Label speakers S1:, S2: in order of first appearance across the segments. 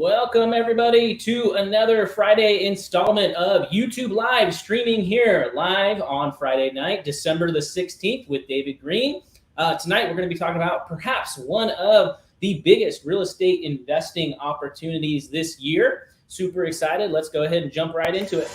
S1: Welcome everybody to another Friday installment of YouTube Live, streaming here live on Friday night, December the 16th with David Green. Tonight we're going to be talking about perhaps one of the biggest real estate investing opportunities this year. Super excited. Let's go ahead and jump right into it.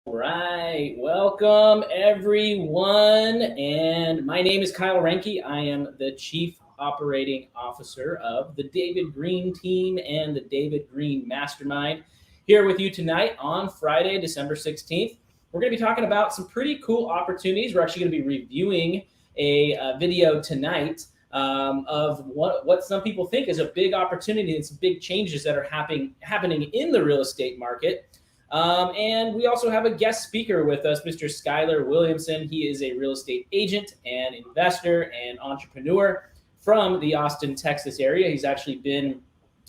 S1: Right, welcome everyone, and my name is Kyle Renke. I am the Chief Operating Officer of the David Green team and the David Green Mastermind. Here with you tonight on Friday, December 16th. We're going to be talking about some pretty cool opportunities. We're actually going to be reviewing a video tonight of what some people think is a big opportunity and some big changes that are happening in the real estate market. And we also have a guest speaker with us, Mr. Schuyler Williamson. He is a real estate agent and investor and entrepreneur from the Austin, Texas area. He's actually been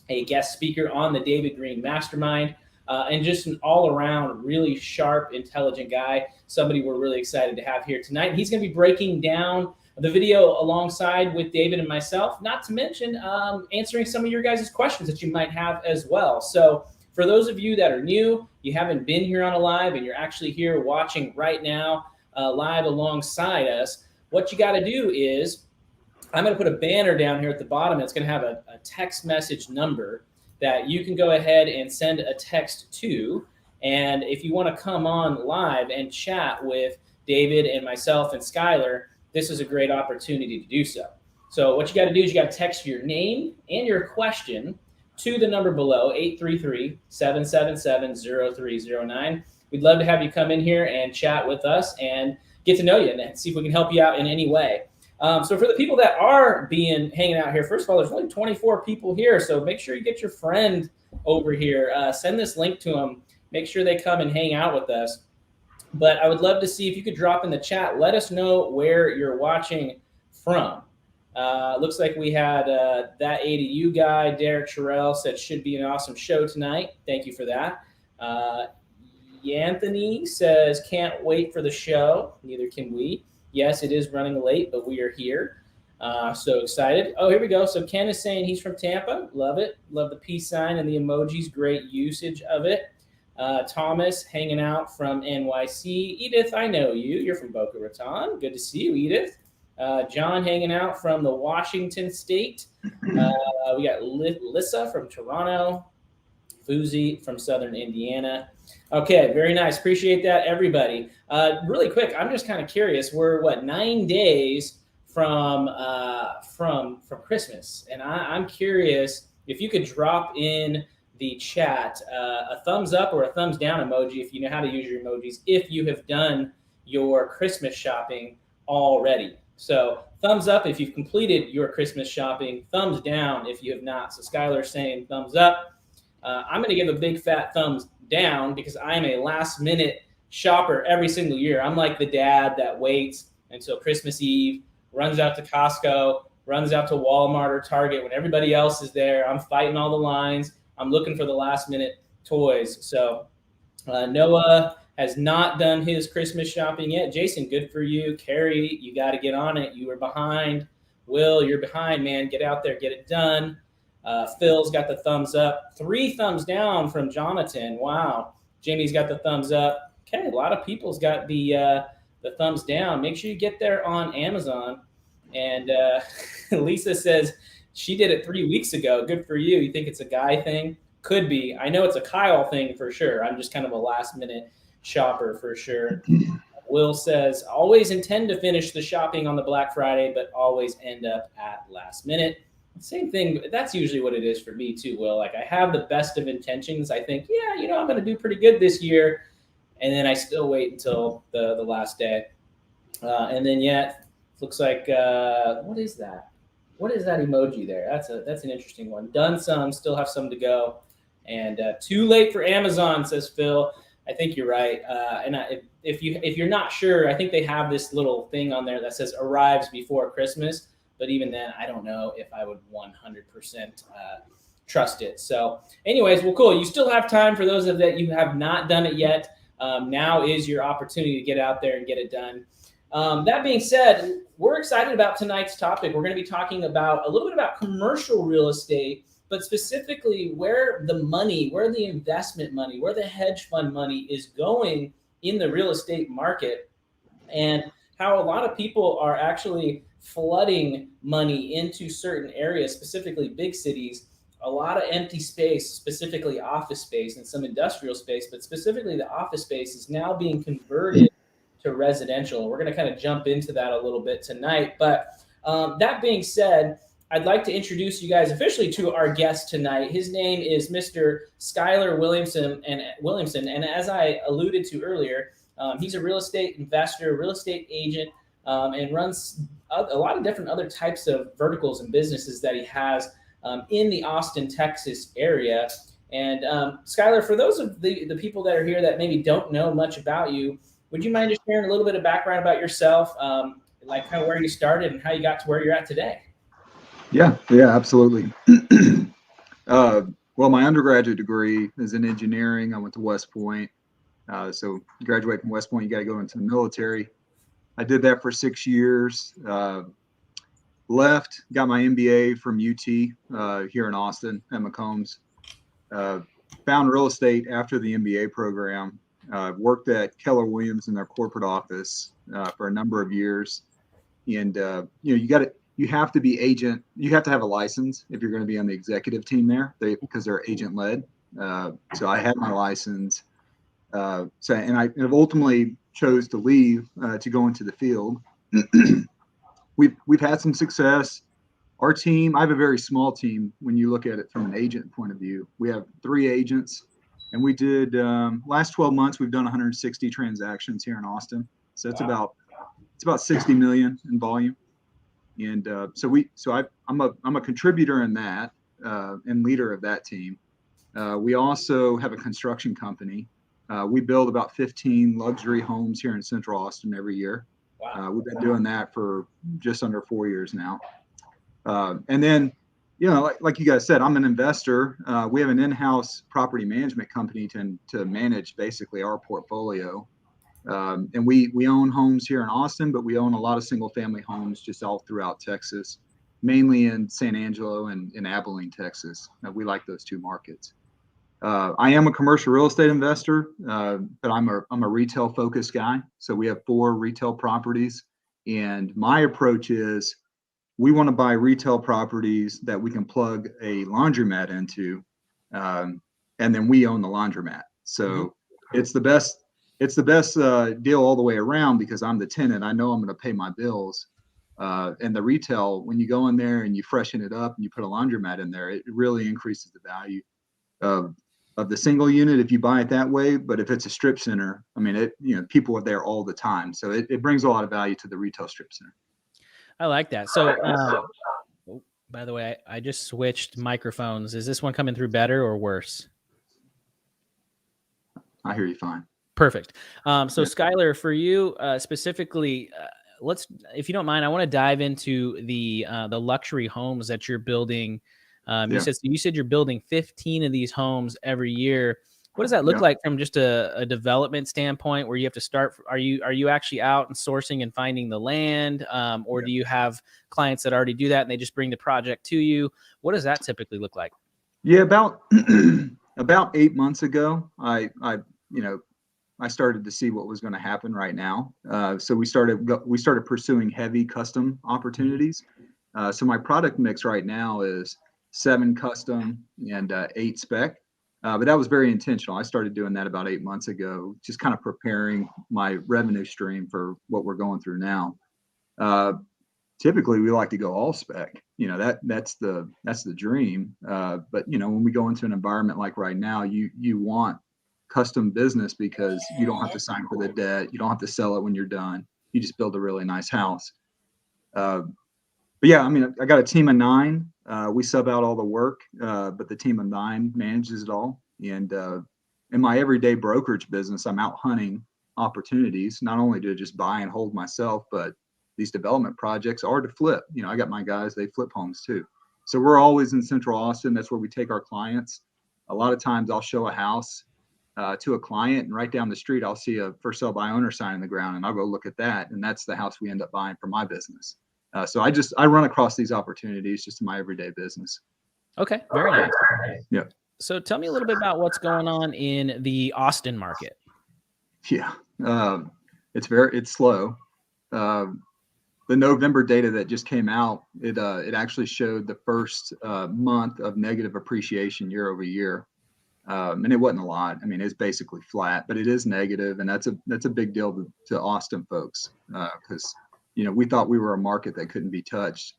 S1: a guest speaker on the David Green Mastermind, and just an all-around really sharp, intelligent guy, somebody we're really excited to have here tonight. He's going to be breaking down the video alongside with David and myself, not to mention answering some of your guys' questions that you might have as well. So for those of you that are new, you haven't been here on a live, and you're actually here watching right now live alongside us, what you got to do is, I'm going to put a banner down here at the bottom. It's going to have a text message number that you can go ahead and send a text to. And if you want to come on live and chat with David and myself and Schuyler, this is a great opportunity to do so. So what you got to do is you got to text your name and your question to the number below, 833-777-0309. We'd love to have you come in here and chat with us and get to know you and see if we can help you out in any way. So for the people that are hanging out here, first of all, there's only 24 people here, so make sure you get your friend over here. Send this link to them. Make sure they come and hang out with us. But I would love to see if you could drop in the chat. Let us know where you're watching from. Looks like we had that ADU guy, Derek Sherrill, said should be an awesome show tonight. Thank you for that. Anthony says can't wait for the show. Neither can we. Yes, it is running late, but we are here. So excited. Oh, here we go. So Ken is saying he's from Tampa. Love it. Love the peace sign and the emojis. Great usage of it. Thomas hanging out from NYC. Edith, I know you. You're from Boca Raton. Good to see you, Edith. John hanging out from the Washington state. We got Lissa from Toronto. Fuzi from Southern Indiana. Okay, very nice. Appreciate that, everybody. Really quick, I'm just kind of curious. We're 9 days from Christmas, and I'm curious if you could drop in the chat a thumbs up or a thumbs down emoji if you know how to use your emojis, if you have done your Christmas shopping already. So thumbs up if you've completed your Christmas shopping, thumbs down if you have not. So Schuyler's saying thumbs up. I'm going to give a big fat thumbs down because I'm a last minute shopper every single year. I'm like the dad that waits until Christmas Eve, runs out to Costco, runs out to Walmart or Target when everybody else is there. I'm fighting all the lines. I'm looking for the last minute toys. So Noah has not done his Christmas shopping yet. Jason, good for you. Carrie, you got to get on it. You were behind. Will, you're behind, man. Get out there, get it done. Phil's got the thumbs up. 3 thumbs down from Jonathan. Wow. Jimmy's got the thumbs up. Okay, a lot of people's got the thumbs down. Make sure you get there on Amazon. And Lisa says she did it 3 weeks ago. Good for you. You think it's a guy thing? Could be. I know it's a Kyle thing for sure. I'm just kind of a last minute shopper for sure. Will says always intend to finish the shopping on the Black Friday, but always end up at last minute. Same thing. That's usually what it is for me too, Will. Like I have the best of intentions. I think, yeah, I'm going to do pretty good this year. And then I still wait until the last day. And then looks like, what is that? What is that emoji there? That's an interesting one. Done some, still have some to go. And too late for Amazon, says Phil. I think you're right. If you're not sure, I think they have this little thing on there that says arrives before Christmas. But even then, I don't know if I would 100% trust it. So anyways, well, cool. You still have time for those of that you have not done it yet. now is your opportunity to get out there and get it done. That being said, we're excited about tonight's topic. We're going to be talking about a little bit about commercial real estate, but specifically where the money, where the investment money, where the hedge fund money is going in the real estate market, and how a lot of people are actually flooding money into certain areas, specifically big cities. A lot of empty space, specifically office space and some industrial space, but specifically the office space is now being converted to residential. We're going to kind of jump into that a little bit tonight. But that being said, I'd like to introduce you guys officially to our guest tonight. His name is Mr. Schuyler Williamson, and as I alluded to earlier, he's a real estate investor, real estate agent, and runs a lot of different other types of verticals and businesses that he has in the Austin, Texas area. And Schuyler, for those of the people that are here that maybe don't know much about you, would you mind just sharing a little bit of background about yourself, like kind of where you started and how you got to where you're at today?
S2: Yeah, absolutely. Well, my undergraduate degree is in engineering. I went to West Point. So you graduate from West Point, you got to go into the military. I did that for 6 years. Left, got my MBA from UT here in Austin at McCombs. Found real estate after the MBA program. Worked at Keller Williams in their corporate office for a number of years. And you have to be agent. You have to have a license if you're going to be on the executive team there, because they're agent led. So I had my license. And I ultimately chose to leave to go into the field. We've had some success. Our team, I have a very small team when you look at it from an agent point of view. We have 3 agents, and we did last 12 months we've done 160 transactions here in Austin. So it's about 60 million in volume. And I'm a contributor in that and leader of that team. We also have a construction company. We build about 15 luxury homes here in Central Austin every year.
S1: Wow.
S2: We've been doing that for just under 4 years now. And then, like you guys said, I'm an investor. We have an in-house property management company to manage basically our portfolio. And we own homes here in Austin, but we own a lot of single family homes just all throughout Texas, mainly in San Angelo and in Abilene, Texas. We like those 2 markets. I am a commercial real estate investor, but I'm a retail focused guy. So we have 4 retail properties, and my approach is we want to buy retail properties that we can plug a laundromat into, and then we own the laundromat. So it's the best deal all the way around, because I'm the tenant. I know I'm going to pay my bills. And the retail, when you go in there and you freshen it up and you put a laundromat in there, it really increases the value of the single unit if you buy it that way. But if it's a strip center, I mean, people are there all the time. So it brings a lot of value to the retail strip center.
S3: I like that. So, by the way, I just switched microphones. Is this one coming through better or worse?
S2: I hear you fine.
S3: Perfect. So Schuyler, for you specifically, if you don't mind, I want to dive into the luxury homes that you're building. You said you're building 15 of these homes every year. What does that look like from just a development standpoint, where you have to start? Are you actually out and sourcing and finding the land, or do you have clients that already do that and they just bring the project to you? What does that typically look like?
S2: Yeah, about 8 months ago, I started to see what was going to happen right now. So we started pursuing heavy custom opportunities. So my product mix right now is 7 custom and 8 spec. But that was very intentional. I started doing that about 8 months ago, just kind of preparing my revenue stream for what we're going through now. Typically, we like to go all spec. That's the dream. But when we go into an environment like right now, you want custom business, because you don't have to sign for the debt. You don't have to sell it when you're done. You just build a really nice house. But yeah, I mean, I got a team of 9. We sub out all the work, but the team of 9 manages it all. And in my everyday brokerage business, I'm out hunting opportunities, not only to just buy and hold myself, but these development projects are to flip. I got my guys, they flip homes too. So we're always in Central Austin. That's where we take our clients. A lot of times I'll show a house to a client, and right down the street, I'll see a for sale by owner sign in the ground, and I'll go look at that, and that's the house we end up buying for my business. So I run across these opportunities just in my everyday business.
S3: Okay, very nice.
S2: Yeah.
S3: So tell me a little bit about what's going on in the Austin market.
S2: Yeah, it's slow. The November data that just came out, it actually showed the first month of negative appreciation year over year, and it wasn't a lot. I mean, it's basically flat, but it is negative, and that's a big deal to Austin folks because we thought we were a market that couldn't be touched.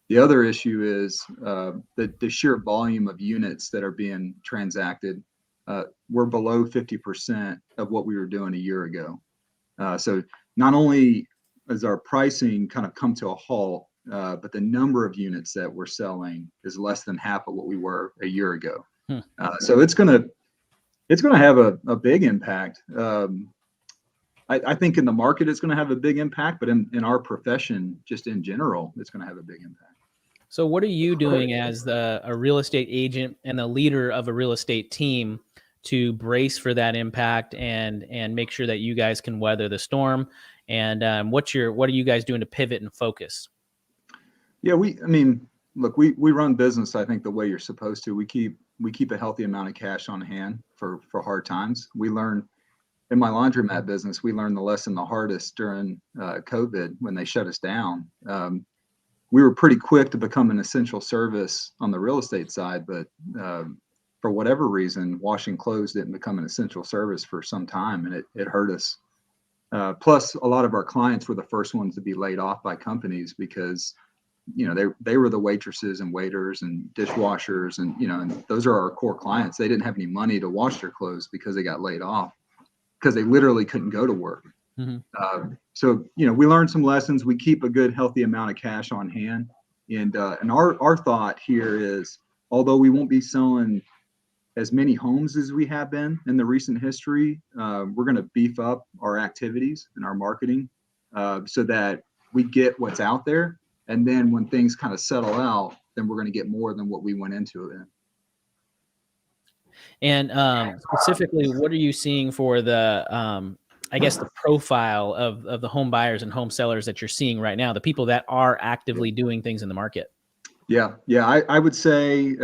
S2: The other issue is the sheer volume of units that are being transacted. We're below 50% of what we were doing a year ago. So not only has our pricing kind of come to a halt, but the number of units that we're selling is less than half of what we were a year ago. So it's gonna have a big impact. I think in the market it's going to have a big impact, but in our profession, just in general, it's going to have a big impact.
S3: So what are you doing as a real estate agent and the leader of a real estate team to brace for that impact and make sure that you guys can weather the storm? And what are you guys doing to pivot and focus?
S2: Yeah, look, we run business, I think, the way you're supposed to. We keep a healthy amount of cash on hand for hard times. We learn in my laundromat business, we learned the lesson the hardest during COVID when they shut us down. We were pretty quick to become an essential service on the real estate side, but for whatever reason, washing clothes didn't become an essential service for some time, and it hurt us. Plus, a lot of our clients were the first ones to be laid off by companies because they were the waitresses and waiters and dishwashers, and those are our core clients. They didn't have any money to wash their clothes because they got laid off because they literally couldn't go to work. Mm-hmm. So we learned some lessons. We keep a good, healthy amount of cash on hand, and our thought here is, although we won't be selling as many homes as we have been in the recent history, we're going to beef up our activities and our marketing so that we get what's out there. And then when things kind of settle out, then we're going to get more than what we went into it in.
S3: And specifically, what are you seeing for the, I guess, the profile of the home buyers and home sellers that you're seeing right now, the people that are actively doing things in the market? Yeah,
S2: I would say,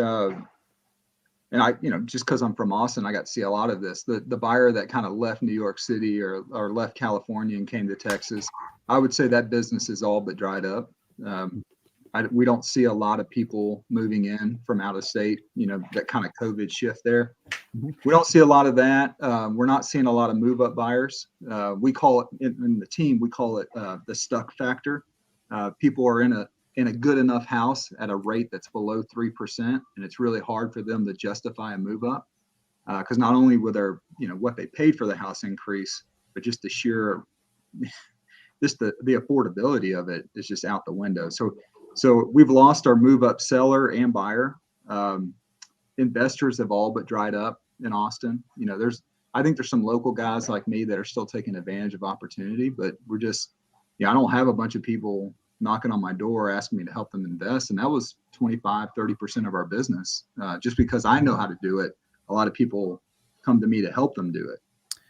S2: and I, just because I'm from Austin, I got to see a lot of this. The buyer that kind of left New York City or left California and came to Texas, I would say that business is all but dried up. We don't see a lot of people moving in from out of state, that kind of COVID shift there. We don't see a lot of that. We're not seeing a lot of move up buyers. We call it in the team, we call it the stuck factor. People are in a good enough house at a rate that's below 3%. And it's really hard for them to justify a move up because not only will their, what they paid for the house increase, but just the sheer, just the affordability of it is just out the window. So we've lost our move up seller and buyer. Investors have all but dried up in Austin. I think there's some local guys like me that are still taking advantage of opportunity, but we're just, I don't have a bunch of people knocking on my door asking me to help them invest. And that was 25, 30% of our business. Just because I know how to do it, a lot of people come to me to help them do it.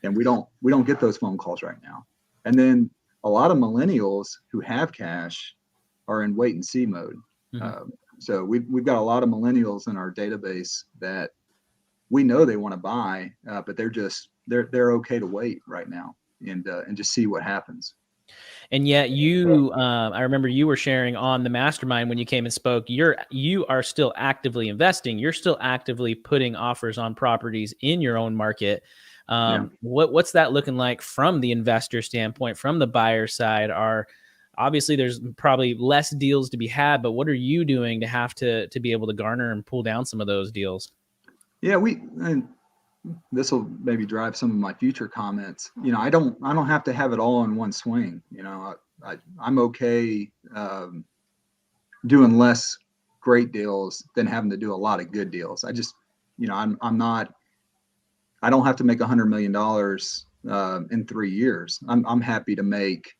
S2: And we don't get those phone calls right now. And then a lot of millennials who have cash are in wait and see mode. Mm-hmm. So we've got a lot of millennials in our database that we know they want to buy, but they're okay to wait right now and just see what happens.
S3: And yet I remember you were sharing on the mastermind when you came and spoke, you are still actively investing. You're still actively putting offers on properties in your own market. What's that looking like from the investor standpoint, from the buyer side? Obviously there's probably less deals to be had, but what are you doing to have to be able to garner and pull down some of those deals?
S2: Yeah, and this will maybe drive some of my future comments. I don't have to have it all in one swing. I'm okay doing less great deals than having to do a lot of good deals. I just, I don't have to make $100 million in 3 years. I'm happy to make,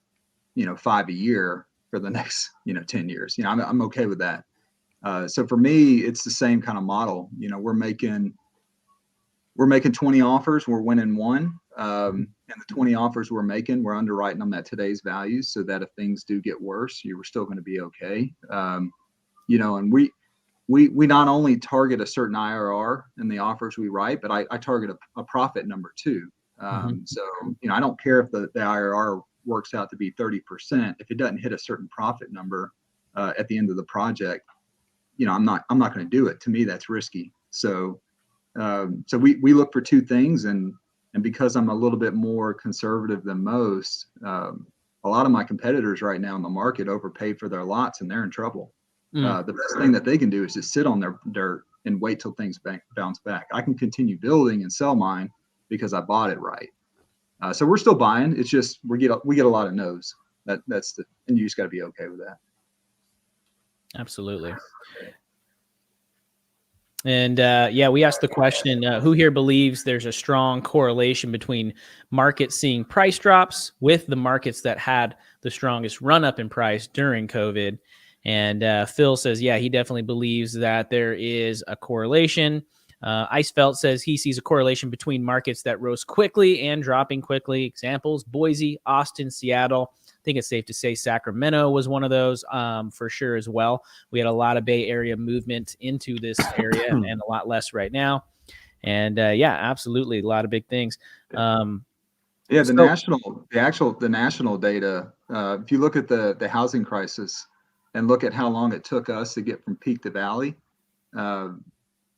S2: 5 a year for the next, 10 years. I'm okay with that. So for me, it's the same kind of model. We're making we're making 20 offers, we're winning one. And the 20 offers we're making, we're underwriting them at today's values so that if things do get worse, you're still going to be okay. And we not only target a certain IRR in the offers we write, but I target a profit number too. So, I don't care if the IRR works out to be 30%. If it doesn't hit a certain profit number at the end of the project, I'm not going to do it. To me, that's risky. So we look for two things, and because I'm a little bit more conservative than most, a lot of my competitors right now in the market overpay for their lots, and they're in trouble. The best thing that they can do is just sit on their dirt and wait till things bounce back. I can continue building and sell mine because I bought it right. So we're still buying. It's just we get a lot of no's. And you just got to be okay with that.
S3: Absolutely. And we asked the question, who here believes there's a strong correlation between markets seeing price drops with the markets that had the strongest run up in price during COVID? And Phil says, yeah, he definitely believes that there is a correlation. Icefelt says he sees a correlation between markets that rose quickly and dropping quickly. Examples, Boise, Austin, Seattle. I think it's safe to say Sacramento was one of those for sure as well. We had a lot of Bay Area movement into this area and a lot less right now. And absolutely. A lot of big things.
S2: The national data, if you look at the housing crisis and look at how long it took us to get from peak to valley,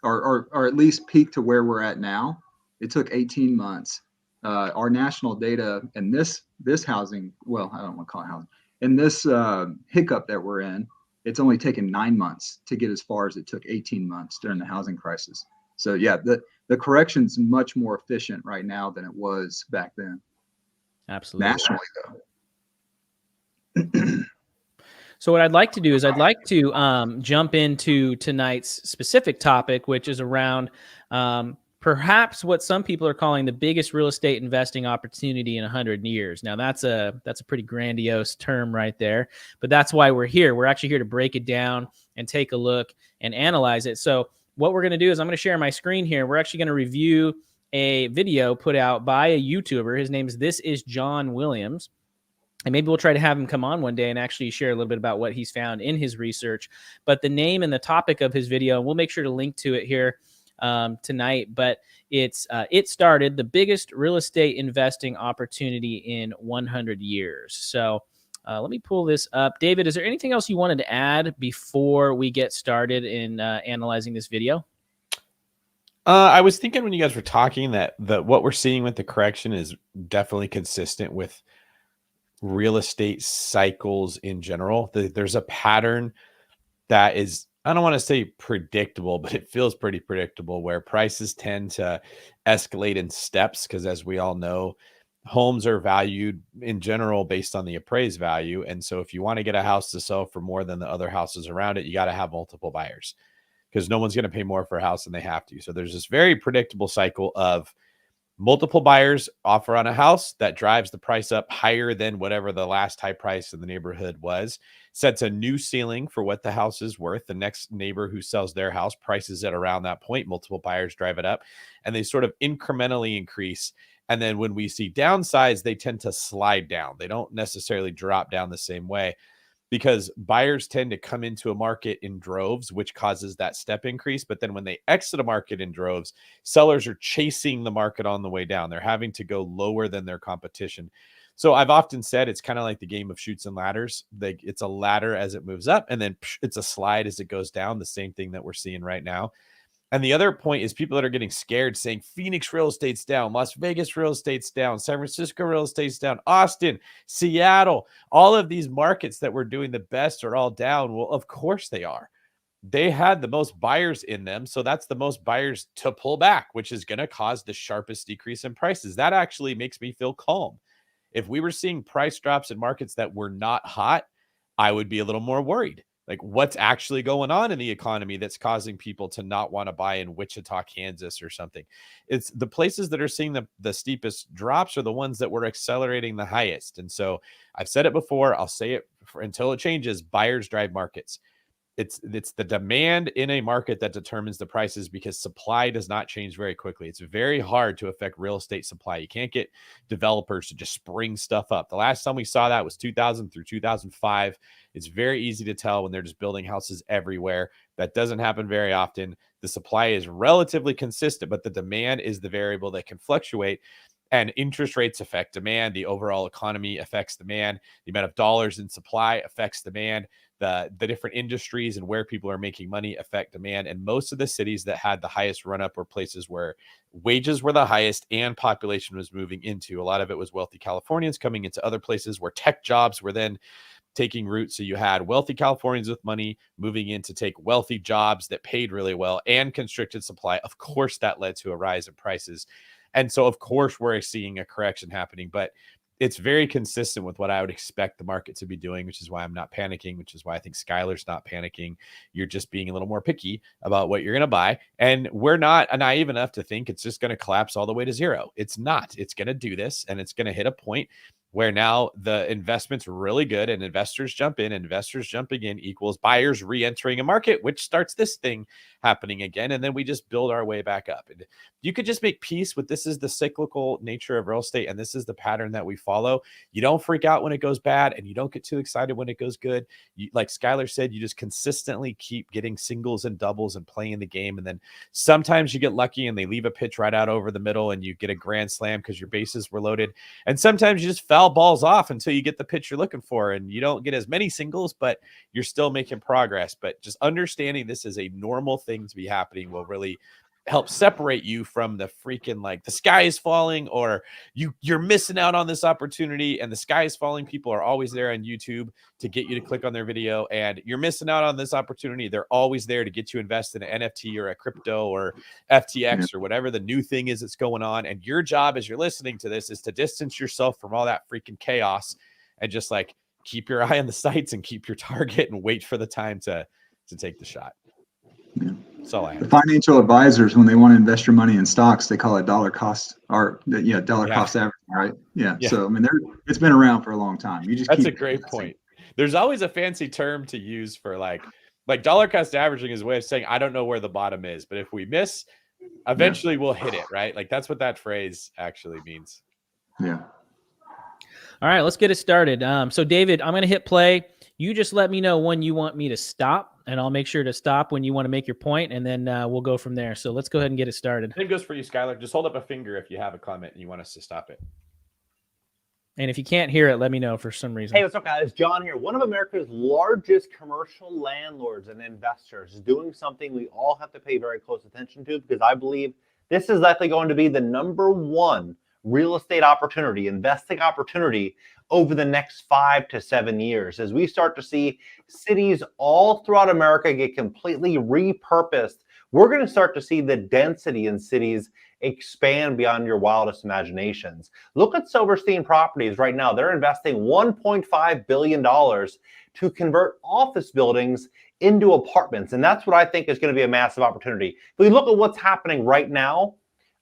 S2: or at least peak to where we're at now, it took 18 months. Our national data and this housing, well, I don't want to call it housing, in this hiccup that we're in, it's only taken 9 months to get as far as it took 18 months during the housing crisis. So yeah, the correction's much more efficient right now than it was back then.
S3: Absolutely.
S2: Nationally, though.
S3: So what I'd like to do is I'd like to jump into tonight's specific topic, which is around perhaps what some people are calling the biggest real estate investing opportunity in 100 years. Now, that's a pretty grandiose term right there, but that's why we're here. We're actually here to break it down and take a look and analyze it. So what we're going to do is I'm going to share my screen here. We're actually going to review a video put out by a YouTuber. His name is This Is John Williams. And maybe we'll try to have him come on one day and actually share a little bit about what he's found in his research. But the name and the topic of his video, and we'll make sure to link to it here tonight. But it's It Started, the biggest real estate investing opportunity in 100 years. So let me pull this up. David, is there anything else you wanted to add before we get started in analyzing this video?
S4: I was thinking when you guys were talking that what we're seeing with the correction is definitely consistent with real estate cycles in general. There's a pattern that is, I don't want to say predictable, but it feels pretty predictable, where prices tend to escalate in steps because, as we all know, homes are valued in general based on the appraised value. And so if you want to get a house to sell for more than the other houses around it, you got to have multiple buyers because no one's going to pay more for a house than they have to. So there's this very predictable cycle of multiple buyers offer on a house that drives the price up higher than whatever the last high price in the neighborhood was, sets a new ceiling for what the house is worth. The next neighbor who sells their house prices it around that point. Multiple buyers drive it up, and they sort of incrementally increase. And then when we see downsides, they tend to slide down. They don't necessarily drop down the same way, because buyers tend to come into a market in droves, which causes that step increase. But then when they exit a market in droves, sellers are chasing the market on the way down. They're having to go lower than their competition. So I've often said it's kind of like the game of chutes and ladders. It's a ladder as it moves up, and then it's a slide as it goes down, the same thing that we're seeing right now. And the other point is people that are getting scared saying Phoenix real estate's down, Las Vegas real estate's down, San Francisco real estate's down, Austin, Seattle, all of these markets that were doing the best are all down. Well, of course they are. They had the most buyers in them. So that's the most buyers to pull back, which is going to cause the sharpest decrease in prices. That actually makes me feel calm. If we were seeing price drops in markets that were not hot, I would be a little more worried. Like, what's actually going on in the economy that's causing people to not want to buy in Wichita, Kansas or something? It's the places that are seeing the steepest drops are the ones that were accelerating the highest. And so I've said it before, I'll say it until it changes. Buyers drive markets. it's the demand in a market that determines the prices, because supply does not change very quickly. It's very hard to affect real estate supply. You can't get developers to just spring stuff up. The last time we saw that was 2000 through 2005. It's very easy to tell when they're just building houses everywhere. That doesn't happen very often. The supply is relatively consistent, but the demand is the variable that can fluctuate. And interest rates affect demand. The overall economy affects demand. The amount of dollars in supply affects demand. The different industries and where people are making money affect demand. And most of the cities that had the highest run up were places where wages were the highest and population was moving into. A lot of it was wealthy Californians coming into other places where tech jobs were then taking root. So you had wealthy Californians with money moving in to take wealthy jobs that paid really well, and constricted supply. Of course, that led to a rise in prices. And so, of course, we're seeing a correction happening, but it's very consistent with what I would expect the market to be doing, which is why I'm not panicking, which is why I think Schuyler's not panicking. You're just being a little more picky about what you're going to buy. And we're not naive enough to think it's just going to collapse all the way to zero. It's not. It's going to do this, and it's going to hit a point where now the investment's really good and investors jump in. Investors jumping in equals buyers re-entering a market, which starts this thing happening again. And then we just build our way back up. And you could just make peace with this is the cyclical nature of real estate, and this is the pattern that we follow. You don't freak out when it goes bad, and you don't get too excited when it goes good. Like Schuyler said, you just consistently keep getting singles and doubles and playing the game. And then sometimes you get lucky and they leave a pitch right out over the middle and you get a grand slam because your bases were loaded. And sometimes you just foul balls off until you get the pitch you're looking for, and you don't get as many singles, but you're still making progress. But just understanding this is a normal thing to be happening will really help separate you from the freaking like the sky is falling, or you're missing out on this opportunity. And the sky is falling people are always there on YouTube to get you to click on their video, and you're missing out on this opportunity. They're always there to get you invested in an NFT or a crypto or FTX or whatever the new thing is that's going on. And your job as you're listening to this is to distance yourself from all that freaking chaos and just like keep your eye on the sights and keep your target and wait for the time to take the shot.
S2: Yeah.
S4: That's all I have.
S2: The financial advisors, when they want to invest your money in stocks, they call it dollar cost cost averaging, right? Yeah. So I mean, it's been around for a long time. You just
S4: That's a great point. There's always a fancy term to use for like dollar cost averaging is a way of saying I don't know where the bottom is, but if we miss, eventually we'll hit it, right? Like that's what that phrase actually means.
S2: Yeah.
S3: All right, let's get it started. So David, I'm going to hit play. You just let me know when you want me to stop, and I'll make sure to stop when you want to make your point, and then we'll go from there. So let's go ahead and get it started.
S4: Same goes for you, Schuyler. Just hold up a finger if you have a comment and you want us to stop it.
S3: And if you can't hear it, let me know for some reason.
S5: Hey, what's up, guys? John here. One of America's largest commercial landlords and investors is doing something we all have to pay very close attention to, because I believe this is likely going to be the #1 real estate opportunity, investing opportunity over the next 5 to 7 years, as we start to see cities all throughout America get completely repurposed. We're going to start to see the density in cities expand beyond your wildest imaginations. Look at Silverstein Properties right now. They're investing $1.5 billion to convert office buildings into apartments. And that's what I think is going to be a massive opportunity. If we look at what's happening right now,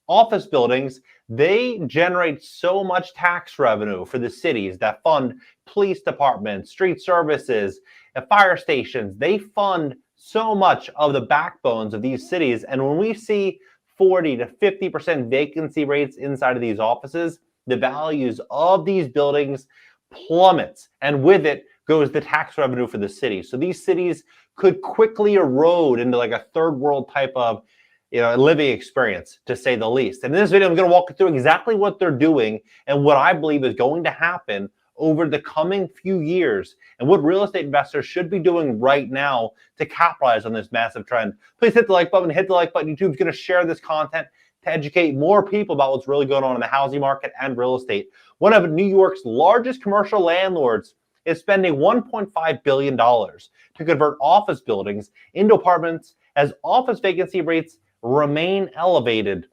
S5: office buildings, they generate so much tax revenue for the cities that fund police departments, street services, and fire stations. They fund so much of the backbones of these cities. And when we see 40 to 50% vacancy rates inside of these offices, the values of these buildings plummets. And with it goes the tax revenue for the city. So these cities could quickly erode into like a third world type of living experience, to say the least. And in this video, I'm going to walk you through exactly what they're doing and what I believe is going to happen over the coming few years, and what real estate investors should be doing right now to capitalize on this massive trend. Please hit the like button, YouTube's going to share this content to educate more people about what's really going on in the housing market and real estate. One of New York's largest commercial landlords is spending $1.5 billion to convert office buildings into apartments as office vacancy rates remain elevated.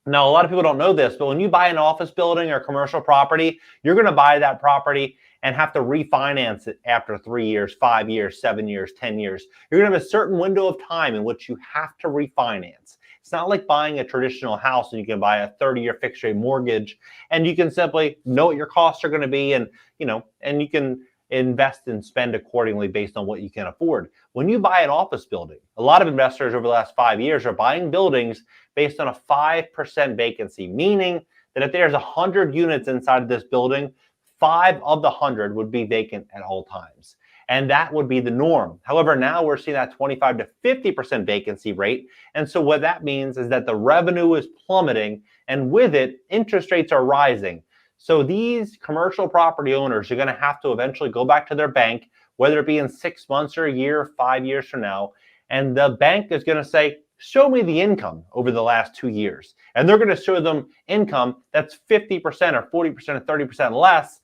S5: Now, a lot of people don't know this, but when you buy an office building or commercial property, you're going to buy that property and have to refinance it after 3 years, 5 years, 7 years, 10 years. You're going to have a certain window of time in which you have to refinance. It's not like buying a traditional house and you can buy a 30-year fixed rate mortgage and you can simply know what your costs are going to be, and you can invest and spend accordingly based on what you can afford. When you buy an office building, a lot of investors over the last 5 years are buying buildings based on a 5% vacancy, meaning that if there's 100 units inside of this building, 5 of the 100 would be vacant at all times. And that would be the norm. However, now we're seeing that 25 to 50% vacancy rate. And so what that means is that the revenue is plummeting, and with it, interest rates are rising. So these commercial property owners are going to have to eventually go back to their bank, whether it be in 6 months or a year, or 5 years from now. And the bank is going to say, show me the income over the last 2 years. And they're going to show them income that's 50% or 40% or 30% less.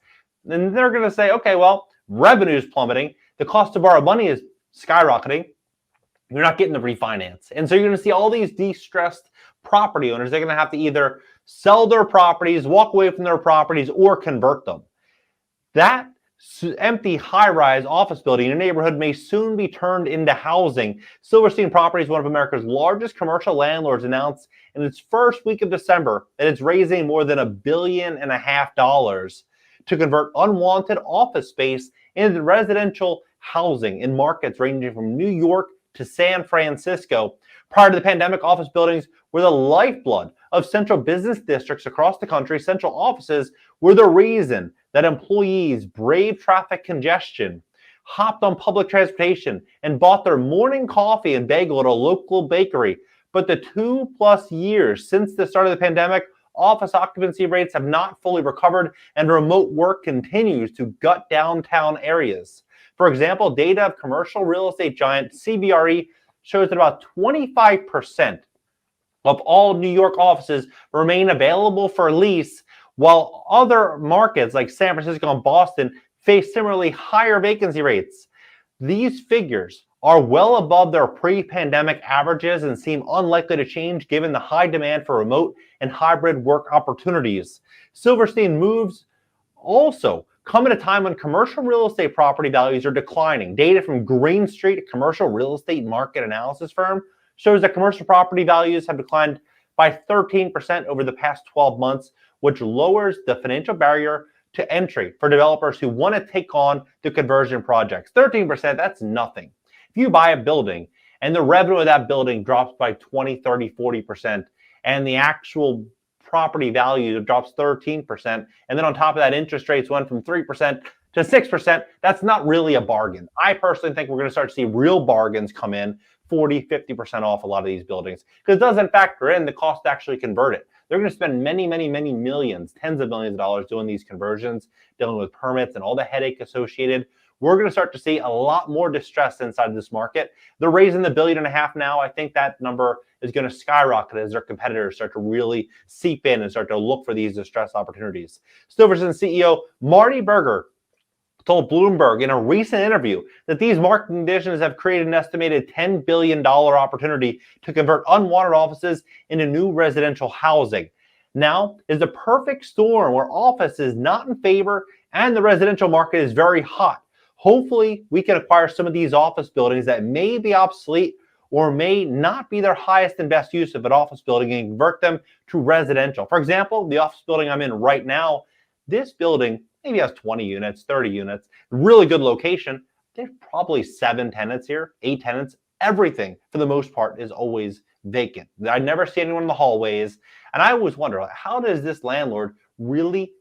S5: And they're going to say, okay, well, revenue is plummeting. The cost to borrow money is skyrocketing. You're not getting the refinance. And so you're going to see all these distressed property owners. They're going to have to either sell their properties, walk away from their properties, or convert them. That empty high-rise office building in a neighborhood may soon be turned into housing. Silverstein Properties, one of America's largest commercial landlords, announced in its first week of December that it's raising more than $1.5 billion to convert unwanted office space into residential housing in markets ranging from New York to San Francisco. Prior to the pandemic, office buildings were the lifeblood of central business districts across the country. Central offices were the reason that employees braved traffic congestion, hopped on public transportation, and bought their morning coffee and bagel at a local bakery. But the 2+ years since the start of the pandemic, office occupancy rates have not fully recovered, and remote work continues to gut downtown areas. For example, data of commercial real estate giant CBRE shows that about 25% of all New York offices remain available for lease, while other markets like San Francisco and Boston face similarly higher vacancy rates. These figures are well above their pre-pandemic averages and seem unlikely to change given the high demand for remote and hybrid work opportunities. Silverstein moves also come at a time when commercial real estate property values are declining. Data from Green Street, a commercial real estate market analysis firm, shows that commercial property values have declined by 13% over the past 12 months, which lowers the financial barrier to entry for developers who want to take on the conversion projects. 13%, that's nothing. If you buy a building and the revenue of that building drops by 20, 30, 40%, and the actual property value drops 13%, and then on top of that, interest rates went from 3% to 6%, that's not really a bargain. I personally think we're going to start to see real bargains come in, 40, 50% off a lot of these buildings, because it doesn't factor in the cost to actually convert it. They're going to spend many, many, many millions, tens of millions of dollars doing these conversions, dealing with permits and all the headache associated. We're going to start to see a lot more distress inside this market. They're raising the $1.5 billion now. I think that number is going to skyrocket as their competitors start to really seep in and start to look for these distress opportunities. Silverstein CEO Marty Berger told Bloomberg in a recent interview that these market conditions have created an estimated $10 billion opportunity to convert unwanted offices into new residential housing. Now is the perfect storm where office is not in favor and the residential market is very hot. Hopefully, we can acquire some of these office buildings that may be obsolete or may not be their highest and best use of an office building and convert them to residential. For example, the office building I'm in right now, this building maybe has 20 units, 30 units, really good location. There's probably 7 tenants here, 8 tenants. Everything, for the most part, is always vacant. I never see anyone in the hallways. And I always wonder, how does this landlord really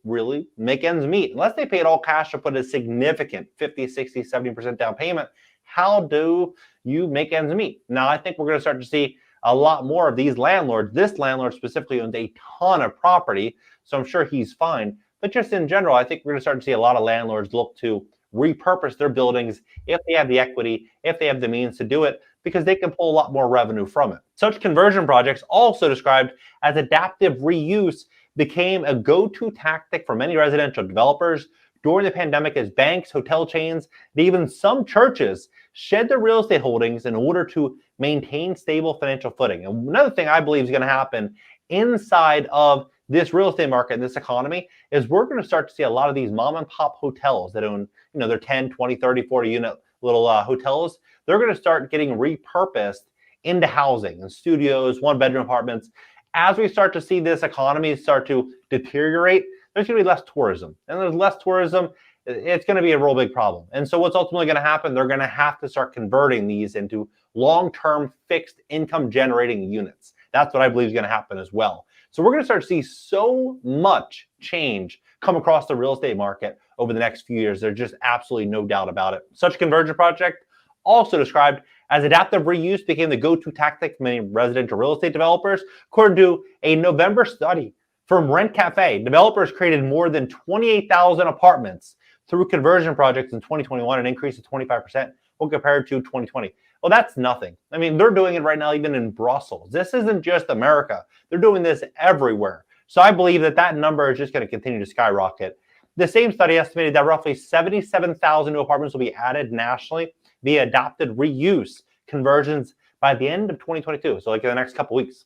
S5: make ends meet? Unless they paid all cash or put a significant 50, 60, 70% down payment, how do you make ends meet? Now, I think we're going to start to see a lot more of these landlords. This landlord specifically owns a ton of property, so I'm sure he's fine. But just in general, I think we're going to start to see a lot of landlords look to repurpose their buildings if they have the equity, if they have the means to do it, because they can pull a lot more revenue from it. Such conversion projects, also described as adaptive reuse, became a go-to tactic for many residential developers during the pandemic as banks, hotel chains, and even some churches shed their real estate holdings in order to maintain stable financial footing. And another thing I believe is going to happen inside of this real estate market, this economy, is we're going to start to see a lot of these mom and pop hotels that own, they're 10, 20, 30, 40 unit little hotels. They're going to start getting repurposed into housing and studios, 1-bedroom apartments. As we start to see this economy start to deteriorate, there's going to be less tourism. And there's less tourism, it's going to be a real big problem. And so what's ultimately going to happen, they're going to have to start converting these into long-term fixed income generating units. That's what I believe is going to happen as well. So we're going to start to see so much change come across the real estate market over the next few years. There's just absolutely no doubt about it. Such a conversion project, also described as adaptive reuse, became the go-to tactic for many residential real estate developers. According to a November study from Rent Cafe, developers created more than 28,000 apartments through conversion projects in 2021, an increase of 25% when compared to 2020. Well, that's nothing. I mean, they're doing it right now, even in Brussels. This isn't just America. They're doing this everywhere. So I believe that number is just going to continue to skyrocket. The same study estimated that roughly 77,000 new apartments will be added nationally via adapted reuse conversions by the end of 2022. So like in the next couple weeks.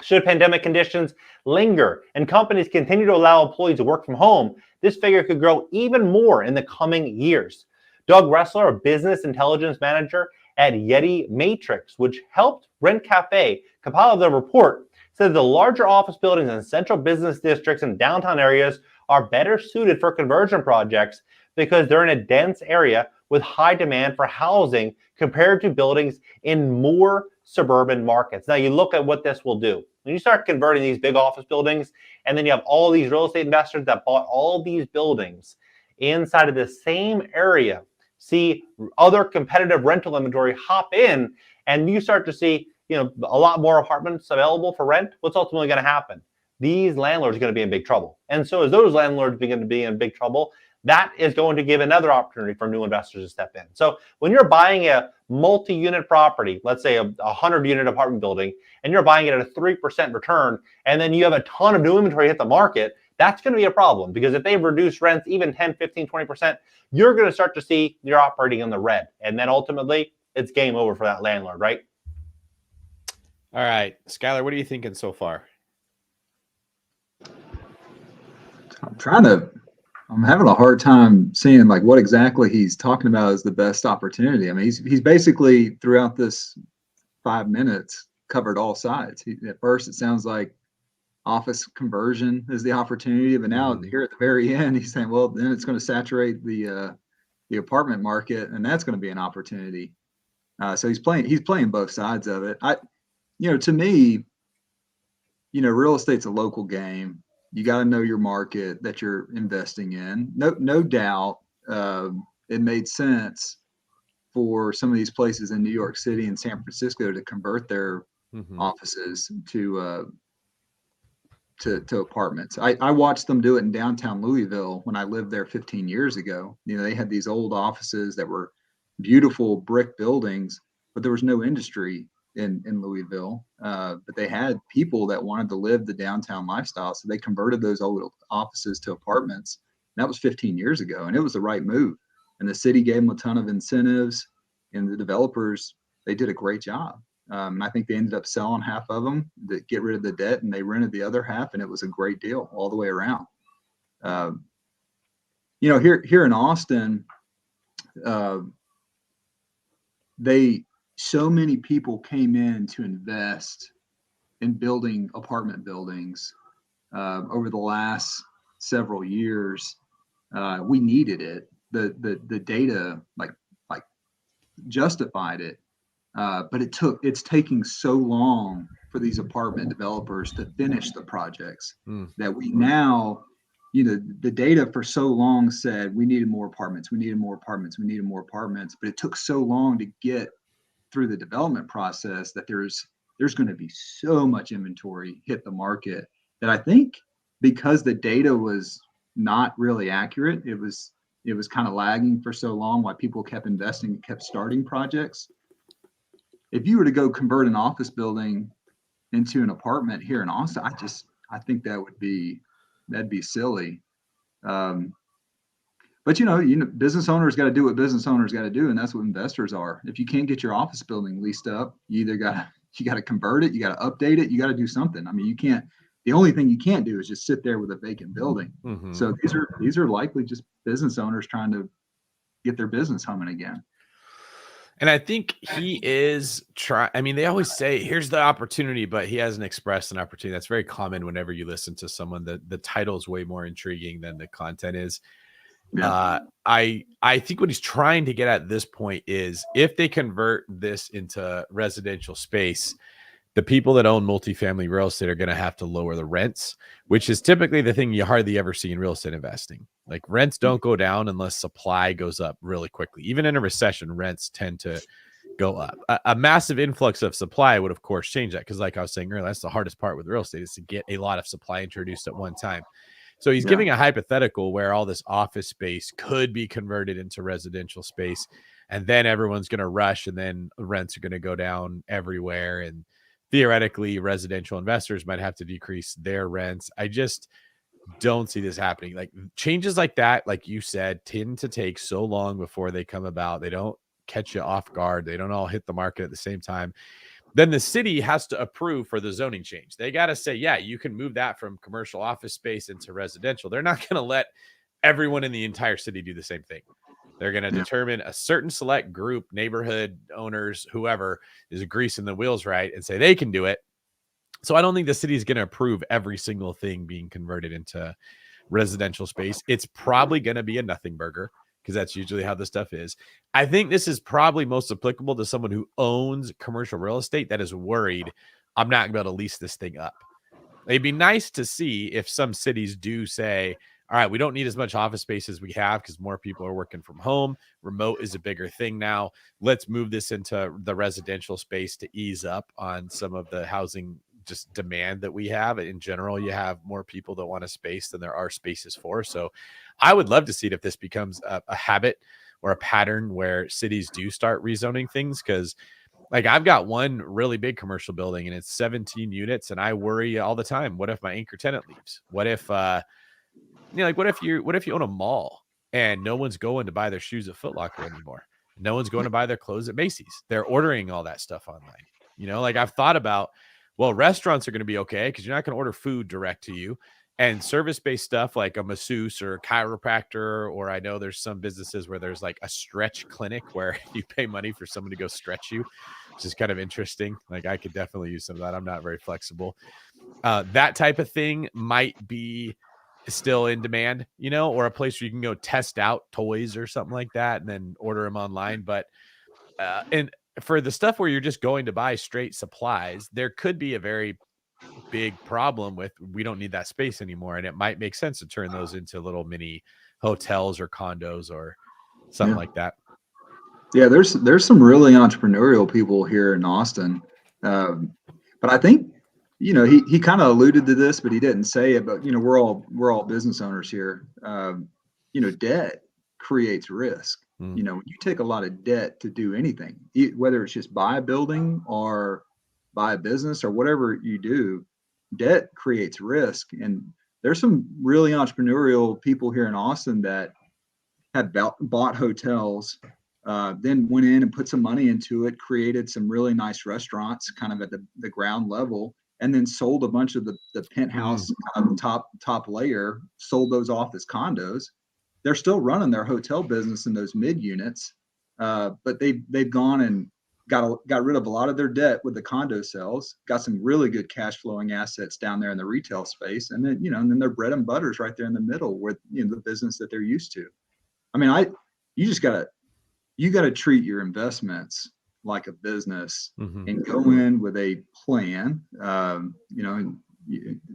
S5: Should pandemic conditions linger and companies continue to allow employees to work from home, this figure could grow even more in the coming years. Doug Ressler, a business intelligence manager at Yeti Matrix, which helped Rent Cafe compile the report, said the larger office buildings in central business districts and downtown areas are better suited for conversion projects because they're in a dense area with high demand for housing compared to buildings in more suburban markets. Now you look at what this will do. When you start converting these big office buildings, and then you have all these real estate investors that bought all these buildings inside of the same area, see other competitive rental inventory hop in, and you start to see, a lot more apartments available for rent. What's ultimately going to happen? These landlords are going to be in big trouble. And so as those landlords begin to be in big trouble, that is going to give another opportunity for new investors to step in. So when you're buying a multi-unit property, let's say a 100-unit apartment building, and you're buying it at a 3% return, and then you have a ton of new inventory hit the market, that's going to be a problem, because if they reduce rents even 10, 15, 20%, you're going to start to see you're operating in the red. And then ultimately, it's game over for that landlord, right?
S4: All right, Schuyler, what are you thinking so far?
S2: I'm having a hard time seeing like what exactly he's talking about as the best opportunity. I mean, he's basically throughout this 5 minutes covered all sides. At first, it sounds like office conversion is the opportunity, but now here at the very end, he's saying, well, then it's going to saturate the apartment market, and that's going to be an opportunity. So he's playing both sides of it. To me, real estate's a local game. You got to know your market that you're investing in. No doubt, it made sense for some of these places in New York City and San Francisco to convert their offices to apartments. I watched them do it in downtown Louisville when I lived there 15 years ago. They had these old offices that were beautiful brick buildings, but there was no industry in Louisville. But they had people that wanted to live the downtown lifestyle, so they converted those old offices to apartments. And that was 15 years ago, and it was the right move. And the city gave them a ton of incentives, and the developers, they did a great job. And I think they ended up selling half of them to get rid of the debt, and they rented the other half, and it was a great deal all the way around. Here in Austin, so many people came in to invest in building apartment buildings over the last several years. We needed it. The data like justified it. But it's taking so long for these apartment developers to finish the projects that we now, the data for so long said we needed more apartments, but it took so long to get through the development process that there's going to be so much inventory hit the market that I think because the data was not really accurate, it was kind of lagging for so long while people kept investing and kept starting projects. If you were to go convert an office building into an apartment here in Austin, I think that'd be silly. But business owners got to do what business owners got to do, and that's what investors are. If you can't get your office building leased up, you got to convert it, you got to update it, you got to do something. I mean, you can't. The only thing you can't do is just sit there with a vacant building. So these are likely just business owners trying to get their business humming again.
S4: And I think he is trying. I mean, they always say, here's the opportunity, but he hasn't expressed an opportunity. That's very common whenever you listen to someone. The title is way more intriguing than the content is.
S2: Yeah.
S4: I think what he's trying to get at this point is if they convert this into residential space, the people that own multifamily real estate are going to have to lower the rents, which is typically the thing you hardly ever see in real estate investing. Like rents don't go down unless supply goes up really quickly. Even in a recession, rents tend to go up. A massive influx of supply would, of course, change that because, like I was saying earlier, that's the hardest part with real estate is to get a lot of supply introduced at one time. So he's giving a hypothetical where all this office space could be converted into residential space, and then everyone's going to rush, and then rents are going to go down everywhere, and theoretically, residential investors might have to decrease their rents. I just don't see this happening. Like changes like that, like you said, tend to take so long before they come about. They don't catch you off guard. They don't all hit the market at the same time. Then the city has to approve for the zoning change. They got to say, yeah, you can move that from commercial office space into residential. They're not going to let everyone in the entire city do the same thing. They're going to determine a certain select group, neighborhood owners, whoever is greasing the wheels right, and say they can do it. So I don't think the city is going to approve every single thing being converted into residential space. It's probably going to be a nothing burger because that's usually how this stuff is. I think this is probably most applicable to someone who owns commercial real estate that is worried, I'm not going to be able to lease this thing up. It'd be nice to see if some cities do say, all right, we don't need as much office space as we have because more people are working from home. Remote is a bigger thing now. Let's move this into the residential space to ease up on some of the housing just demand that we have. In general, you have more people that want a space than there are spaces for. So I would love to see it if this becomes a habit or a pattern where cities do start rezoning things. Because like I've got one really big commercial building and it's 17 units, and I worry all the time, what if my anchor tenant leaves? What if what if you own a mall and no one's going to buy their shoes at Foot Locker anymore? No one's going to buy their clothes at Macy's. They're ordering all that stuff online. Like I've thought about, well, restaurants are going to be okay because you're not going to order food direct to you. And service-based stuff like a masseuse or a chiropractor, or I know there's some businesses where there's like a stretch clinic where you pay money for someone to go stretch you, which is kind of interesting. Like I could definitely use some of that. I'm not very flexible. That type of thing might be still in demand, or a place where you can go test out toys or something like that and then order them online. But and for the stuff where you're just going to buy straight supplies, there could be a very big problem with we don't need that space anymore, and it might make sense to turn those into little mini hotels or condos or something like that.
S2: Yeah, there's some really entrepreneurial people here in Austin, but I think he kind of alluded to this, but he didn't say it. But we're all business owners here. Debt creates risk. When you take a lot of debt to do anything, whether it's just buy a building or buy a business or whatever you do, debt creates risk. And there's some really entrepreneurial people here in Austin that have bought hotels, then went in and put some money into it, created some really nice restaurants kind of at the ground level, and then sold a bunch of the penthouse kind of top layer, sold those off as condos. They're still running their hotel business in those mid units, but they've gone and got rid of a lot of their debt with the condo sales, got some really good cash flowing assets down there in the retail space, and then and then their bread and butter's right there in the middle with the business that they're used to. I mean, you gotta treat your investments like a business and go in with a plan.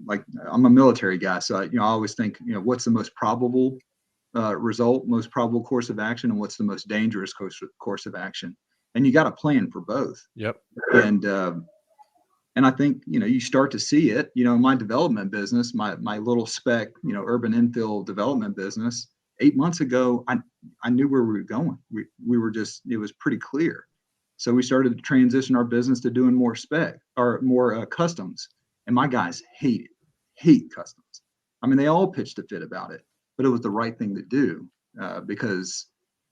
S2: Like I'm a military guy, so I always think, what's the most probable result, most probable course of action, and what's the most dangerous course of action. And you got a plan for both.
S4: Yep.
S2: And I think, you start to see it, my development business, my little spec, urban infill development business, 8 months ago, I knew where we were going. We were just, it was pretty clear. So we started to transition our business to doing more spec or more customs. And my guys hate customs. I mean, they all pitched a fit about it, but it was the right thing to do because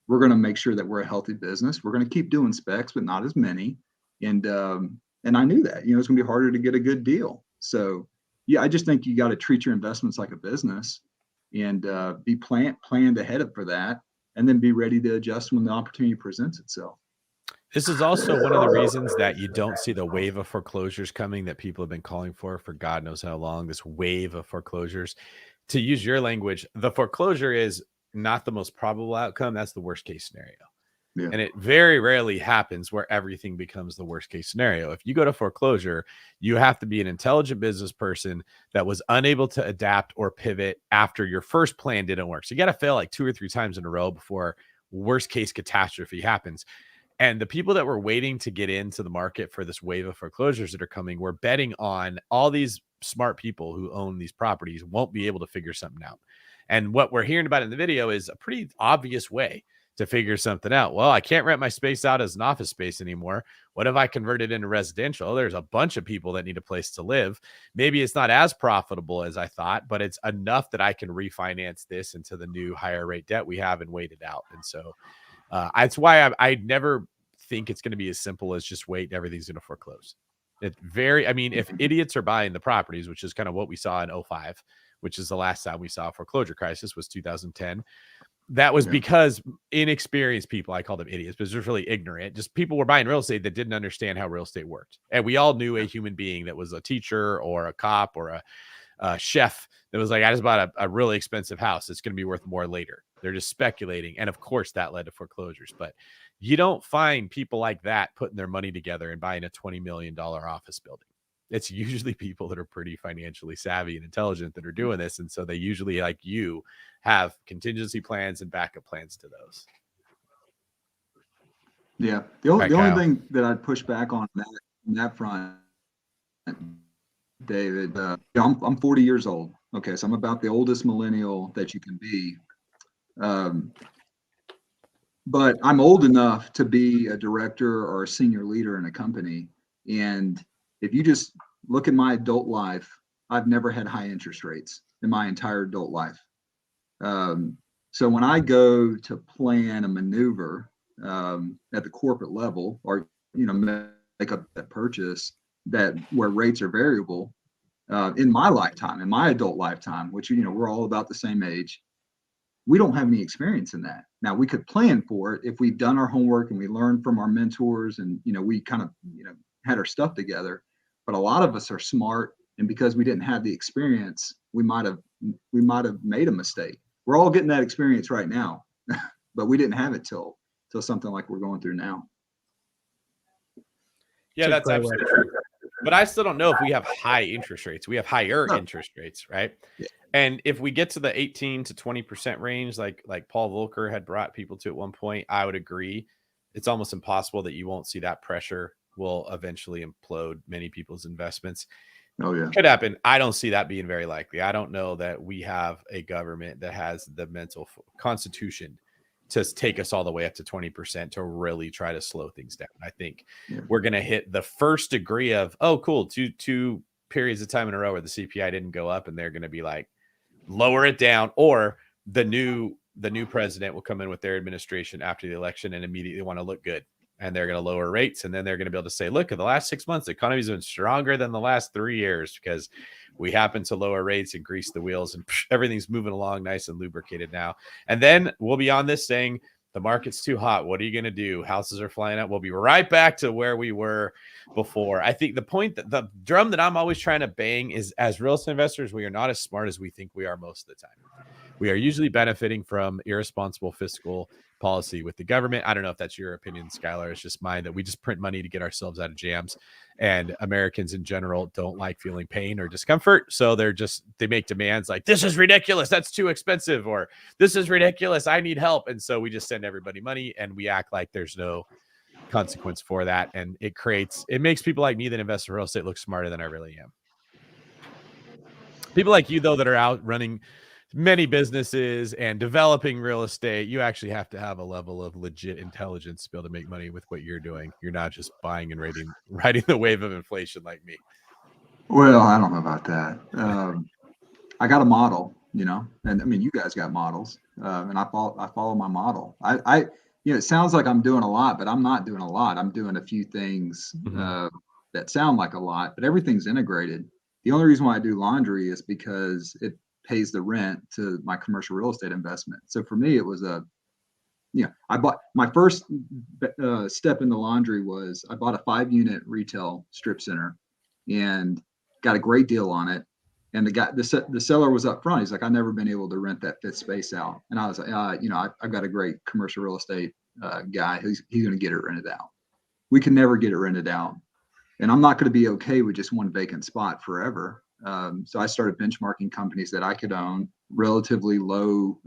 S2: we're going to make sure that we're a healthy business. We're going to keep doing specs, but not as many. And I knew that, it's going to be harder to get a good deal. So yeah, I just think you got to treat your investments like a business and be planned ahead for that, and then be ready to adjust when the opportunity presents itself.
S4: This is also one of the reasons that you don't see the wave of foreclosures coming that people have been calling for God knows how long, this wave of foreclosures. To use your language, the foreclosure is not the most probable outcome. That's the worst case scenario.
S2: Yeah.
S4: And it very rarely happens where everything becomes the worst case scenario. If you go to foreclosure, you have to be an intelligent business person that was unable to adapt or pivot after your first plan didn't work. So you got to fail like 2 or 3 times in a row before worst case catastrophe happens. And the people that were waiting to get into the market for this wave of foreclosures that are coming, were betting on all these smart people who own these properties won't be able to figure something out. And what we're hearing about in the video is a pretty obvious way to figure something out. Well, I can't rent my space out as an office space anymore. What if I convert it into residential? There's a bunch of people that need a place to live. Maybe it's not as profitable as I thought, but it's enough that I can refinance this into the new higher rate debt we have and wait it out. And so that's why I never think it's going to be as simple as just wait and everything's going to foreclose. If idiots are buying the properties, which is kind of what we saw in 2005, which is the last time we saw a foreclosure crisis, was 2010. That was because inexperienced people, I call them idiots, but they're really ignorant. Just people were buying real estate that didn't understand how real estate worked. And we all knew a human being that was a teacher or a cop or a chef that was like, I just bought a really expensive house. It's going to be worth more later. They're just speculating. And of course that led to foreclosures, but you don't find people like that putting their money together and buying a $20 million office building. It's usually people that are pretty financially savvy and intelligent that are doing this. And so they usually, like you, have contingency plans and backup plans to those.
S2: Yeah. The only thing that I'd push back on that front, David, I'm 40 years old. Okay. So I'm about the oldest millennial that you can be. But I'm old enough to be a director or a senior leader in a company. And if you just look at my adult life, I've never had high interest rates in my entire adult life. So when I go to plan a maneuver at the corporate level, or make a purchase where rates are variable, in my lifetime, in my adult lifetime, which we're all about the same age, we don't have any experience in that. Now we could plan for it if we've done our homework and we learned from our mentors and we kind of had our stuff together. But a lot of us are smart, and because we didn't have the experience, we might have made a mistake. We're all getting that experience right now, but we didn't have it till something like we're going through now.
S4: Yeah, that's absolutely true. But I still don't know if we have high interest rates. We have higher interest rates, right? Yeah. And if we get to the 18 to 20% range, like Paul Volcker had brought people to at one point, I would agree. It's almost impossible that you won't see that pressure will eventually implode many people's investments.
S2: Oh yeah,
S4: could happen. I don't see that being very likely. I don't know that we have a government that has the mental constitution to take us all the way up to 20% to really try to slow things down. I think we're going to hit the first degree of, oh, cool, two periods of time in a row where the CPI didn't go up, and they're going to be like, lower it down, or the new president will come in with their administration after the election and immediately want to look good, and they're going to lower rates, and then they're going to be able to say, look, in the last 6 months, the economy's been stronger than the last 3 years because we happen to lower rates and grease the wheels, and everything's moving along nice and lubricated now. And then we'll be on this saying, the market's too hot. What are you going to do? Houses are flying up. We'll be right back to where we were before. I think the point that the drum that I'm always trying to bang is, as real estate investors, we are not as smart as we think we are most of the time. We are usually benefiting from irresponsible fiscal policy with the government. I don't know if that's your opinion, Schuyler. It's just mine that we just print money to get ourselves out of jams. And Americans in general don't like feeling pain or discomfort. So they make demands like, this is ridiculous, that's too expensive, or this is ridiculous, I need help. And so we just send everybody money and we act like there's no consequence for that. And it makes people like me that invest in real estate look smarter than I really am. People like you, though, that are out running many businesses and developing real estate, you actually have to have a level of legit intelligence to be able to make money with what you're doing. You're not just buying and riding the wave of inflation like me.
S2: Well, I don't know about that. I got a model, and I mean, you guys got models, and I follow my model. It sounds like I'm doing a lot, but I'm not doing a lot. I'm doing a few things that sound like a lot, but everything's integrated. The only reason why I do laundry is because it pays the rent to my commercial real estate investment. So for me, it was I bought my first step in the laundry was I bought a 5-unit retail strip center and got a great deal on it. And the seller was up front. He's like, I've never been able to rent that 5th space out. And I was like, I've got a great commercial real estate guy he's going to get it rented out. We can never get it rented out. And I'm not going to be okay with just one vacant spot forever. So I started benchmarking companies that I could own, relatively low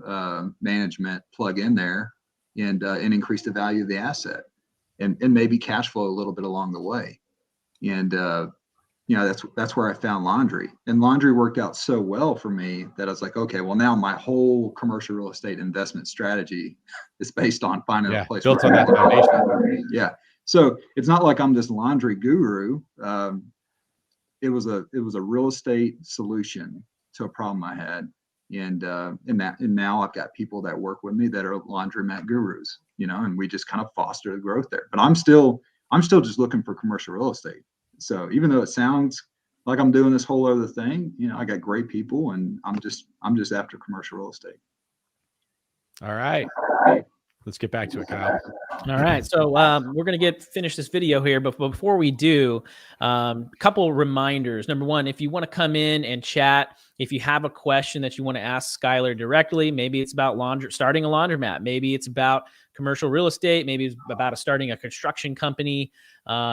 S2: management, plug in there and increase the value of the asset and maybe cash flow a little bit along the way. And, that's where I found laundry, and laundry worked out so well for me that I was like, okay, well, now my whole commercial real estate investment strategy is based on finding a place
S4: built on that foundation.
S2: Yeah. So it's not like I'm this laundry guru. It was a real estate solution to a problem I had. And now I've got people that work with me that are laundromat gurus, and we just kind of foster the growth there. But I'm still just looking for commercial real estate. So even though it sounds like I'm doing this whole other thing, I got great people, and I'm just after commercial real estate.
S4: All right. Let's get back to it, Kyle.
S3: All right. So we're going to finish this video here. But before we do, a couple reminders. Number one, if you want to come in and chat, if you have a question that you want to ask Schuyler directly, maybe it's about starting a laundromat. Maybe it's about commercial real estate. Maybe it's about starting a construction company,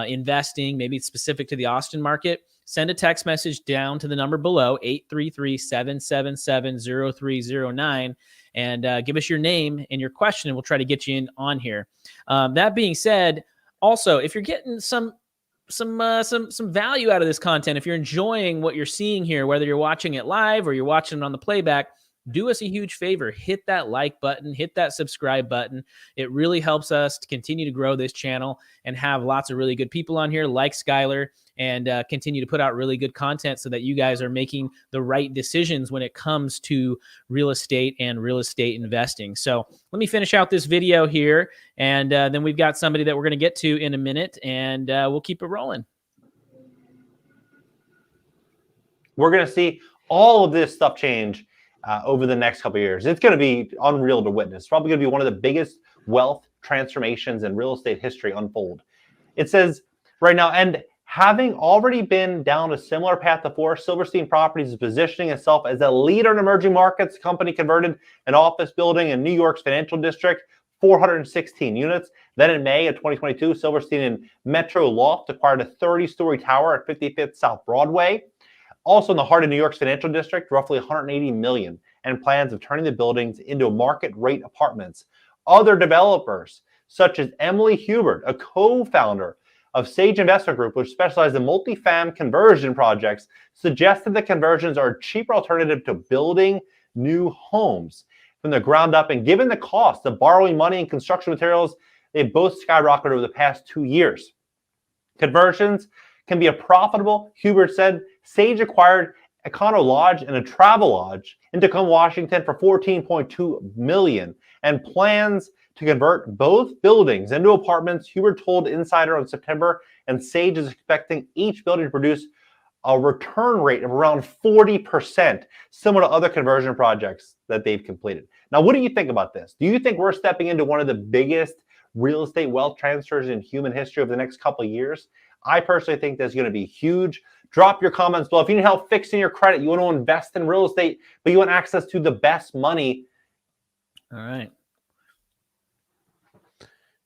S3: investing. Maybe it's specific to the Austin market. Send a text message down to the number below, 833-777-0309. And give us your name and your question, and we'll try to get you on here. That being said, also, if you're getting some value out of this content, if you're enjoying what you're seeing here, whether you're watching it live or you're watching it on the playback, do us a huge favor. Hit that like button, hit that subscribe button. It really helps us to continue to grow this channel and have lots of really good people on here like Schuyler, and continue to put out really good content so that you guys are making the right decisions when it comes to real estate and real estate investing. So let me finish out this video here, and then we've got somebody that we're going to get to in a minute, and we'll keep it rolling.
S5: We're going to see all of this stuff change over the next couple of years. It's going to be unreal to witness. Probably going to be one of the biggest wealth transformations in real estate history unfold. It says right now, and having already been down a similar path before, Silverstein Properties is positioning itself as a leader in emerging markets. The company converted an office building in New York's financial district, 416 units. Then in May of 2022, Silverstein and Metro Loft acquired a 30-story tower at 55th South Broadway. Also in the heart of New York's financial district, roughly $180 million, and plans of turning the buildings into market rate apartments. Other developers, such as Emily Hubert, a co-founder of Sage Investment Group, which specializes in multifam conversion projects, suggested that conversions are a cheaper alternative to building new homes from the ground up. And given the cost of borrowing money and construction materials, they both skyrocketed over the past 2 years. Conversions can be a profitable, Hubert said. Sage acquired Econo Lodge and a Travel Lodge in Tacoma, Washington for $14.2 million, and plans to convert both buildings into apartments. Hubert told Insider on September, and Sage is expecting each building to produce a return rate of around 40%, similar to other conversion projects that they've completed. Now, what do you think about this? Do you think we're stepping into one of the biggest real estate wealth transfers in human history over the next couple of years? I personally think that's going to be huge. Drop your comments below. If you need help fixing your credit, you want to invest in real estate, but you want access to the best money.
S3: All right.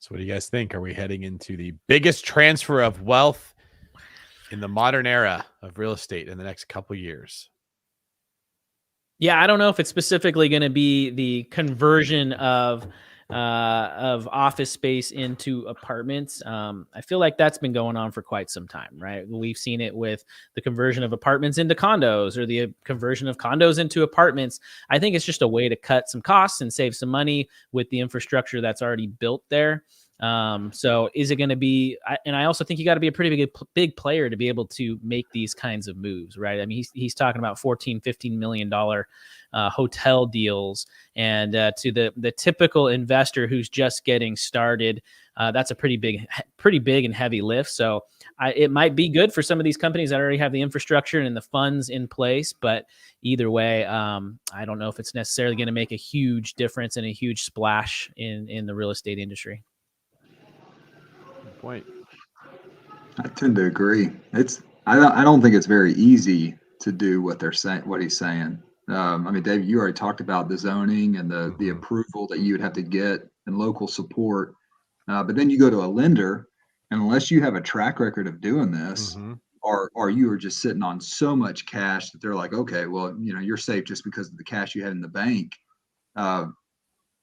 S4: So what do you guys think? Are we heading into the biggest transfer of wealth in the modern era of real estate in the next couple of years?
S3: Yeah, I don't know if it's specifically going to be the conversion of office space into apartments. I feel like that's been going on for quite some time, right? We've seen it with the conversion of apartments into condos, or the conversion of condos into apartments. I think it's just a way to cut some costs and save some money with the infrastructure that's already built there. So is it going to be, and I also think you got to be a pretty big player to be able to make these kinds of moves, right? I mean, he's talking about $14-15 million hotel deals, and to the typical investor who's just getting started, that's a pretty big and heavy lift. So it might be good for some of these companies that already have the infrastructure and the funds in place, but either way, I don't know if it's necessarily going to make a huge difference and a huge splash in the real estate industry.
S4: Point.
S2: I tend to agree. I don't think it's very easy to do what they're saying, what he's saying. I mean, Dave, you already talked about the zoning and the approval that you would have to get and local support. But then you go to a lender, and unless you have a track record of doing this, or you are just sitting on so much cash that they're like, okay, well, you're safe just because of the cash you had in the bank.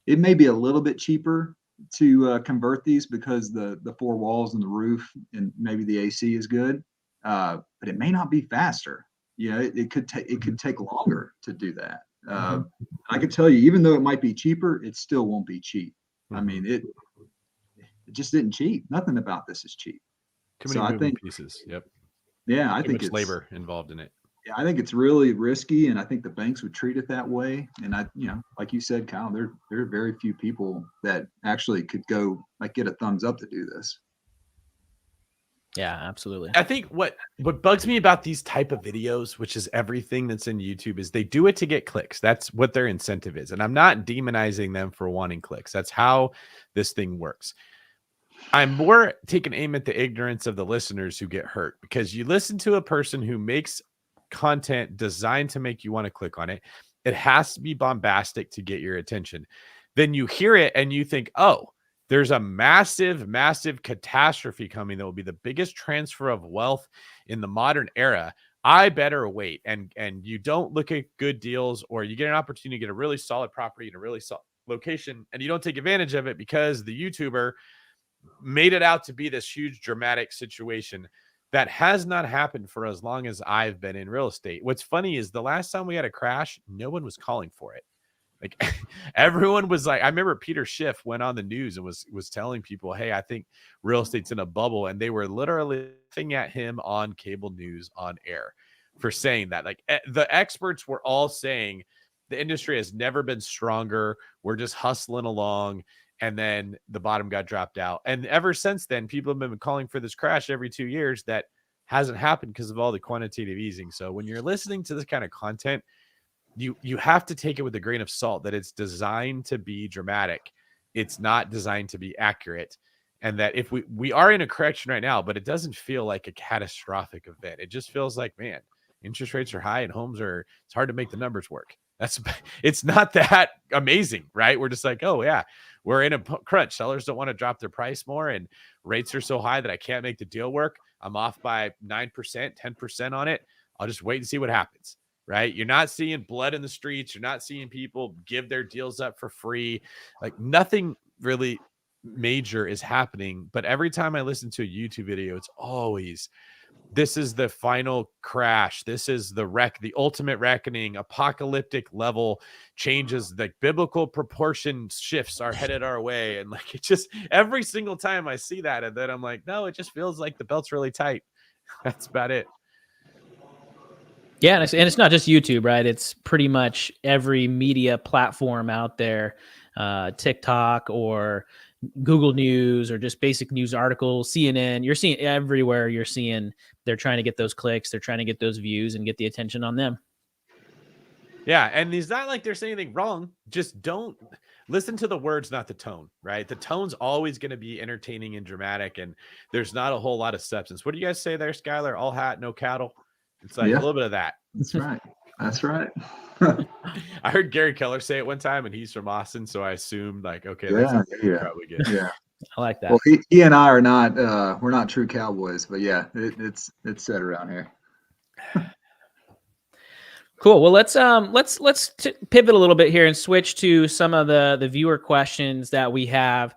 S2: It may be a little bit cheaper to convert these because the four walls and the roof and maybe the AC is good, but it may not be faster. It could take longer to do that. I can tell you, even though it might be cheaper, it still won't be cheap. I mean, it just isn't cheap. Nothing about this is cheap.
S4: Too many moving pieces. Yep.
S2: Yeah, I think
S4: it's labor involved in it.
S2: Yeah, I think it's really risky, and I think the banks would treat it that way. And like you said, Kyle, there are very few people that actually could go get a thumbs up to do this.
S3: Yeah, absolutely.
S4: I think what bugs me about these type of videos, which is everything that's in YouTube, is they do it to get clicks. That's what their incentive is. And I'm not demonizing them for wanting clicks. That's how this thing works. I'm more taking aim at the ignorance of the listeners who get hurt, because you listen to a person who makes content designed to make you want to click on it. It has to be bombastic to get your attention. Then you hear it and you think, oh, there's a massive, massive catastrophe coming that will be the biggest transfer of wealth in the modern era. I better wait. And you don't look at good deals, or you get an opportunity to get a really solid property in a really solid location, and you don't take advantage of it because the YouTuber made it out to be this huge dramatic situation. That has not happened for as long as I've been in real estate. What's funny is the last time we had a crash, no one was calling for it. Like everyone was like, I remember Peter Schiff went on the news and was telling people, hey, I think real estate's in a bubble. And they were literally laughing at him on cable news on air for saying that. Like the experts were all saying the industry has never been stronger. We're just hustling along. And then the bottom got dropped out. And ever since then, people have been calling for this crash every 2 years. That hasn't happened because of all the quantitative easing. So when you're listening to this kind of content, you have to take it with a grain of salt that it's designed to be dramatic. It's not designed to be accurate. And that if we are in a correction right now, but it doesn't feel like a catastrophic event. It just feels like, man, interest rates are high and it's hard to make the numbers work. It's not that amazing, right? We're just like, oh yeah, we're in a crunch. Sellers don't want to drop their price more, and rates are so high that I can't make the deal work. I'm off by 9%, 10% on it. I'll just wait and see what happens, right? You're not seeing blood in the streets. You're not seeing people give their deals up for free. Like nothing really major is happening. But every time I listen to a YouTube video, it's always, this is the final crash. This is the ultimate reckoning, apocalyptic level changes, like biblical proportion shifts are headed our way. And like, it just, every single time I see that, and then I'm like, no, it just feels like the belt's really tight. That's about it.
S3: Yeah. And it's not just YouTube, right? It's pretty much every media platform out there, TikTok or Google News or just basic news articles, CNN. You're seeing everywhere. You're seeing they're trying to get those clicks. They're trying to get those views and get the attention on them.
S4: Yeah. And it's not like they're saying anything wrong. Just don't listen to the words, not the tone, right? The tone's always going to be entertaining and dramatic, and there's not a whole lot of substance. What do you guys say there, Schuyler? All hat, no cattle. It's like a little bit of that.
S2: That's right. That's right.
S4: I heard Gary Keller say it one time, and he's from Austin, so I assumed like, okay,
S2: that's
S4: probably good.
S2: Yeah.
S3: I like that.
S2: Well, he and I are not we're not true cowboys, but yeah, it's said around here.
S3: Cool. Well, let's pivot a little bit here and switch to some of the viewer questions that we have.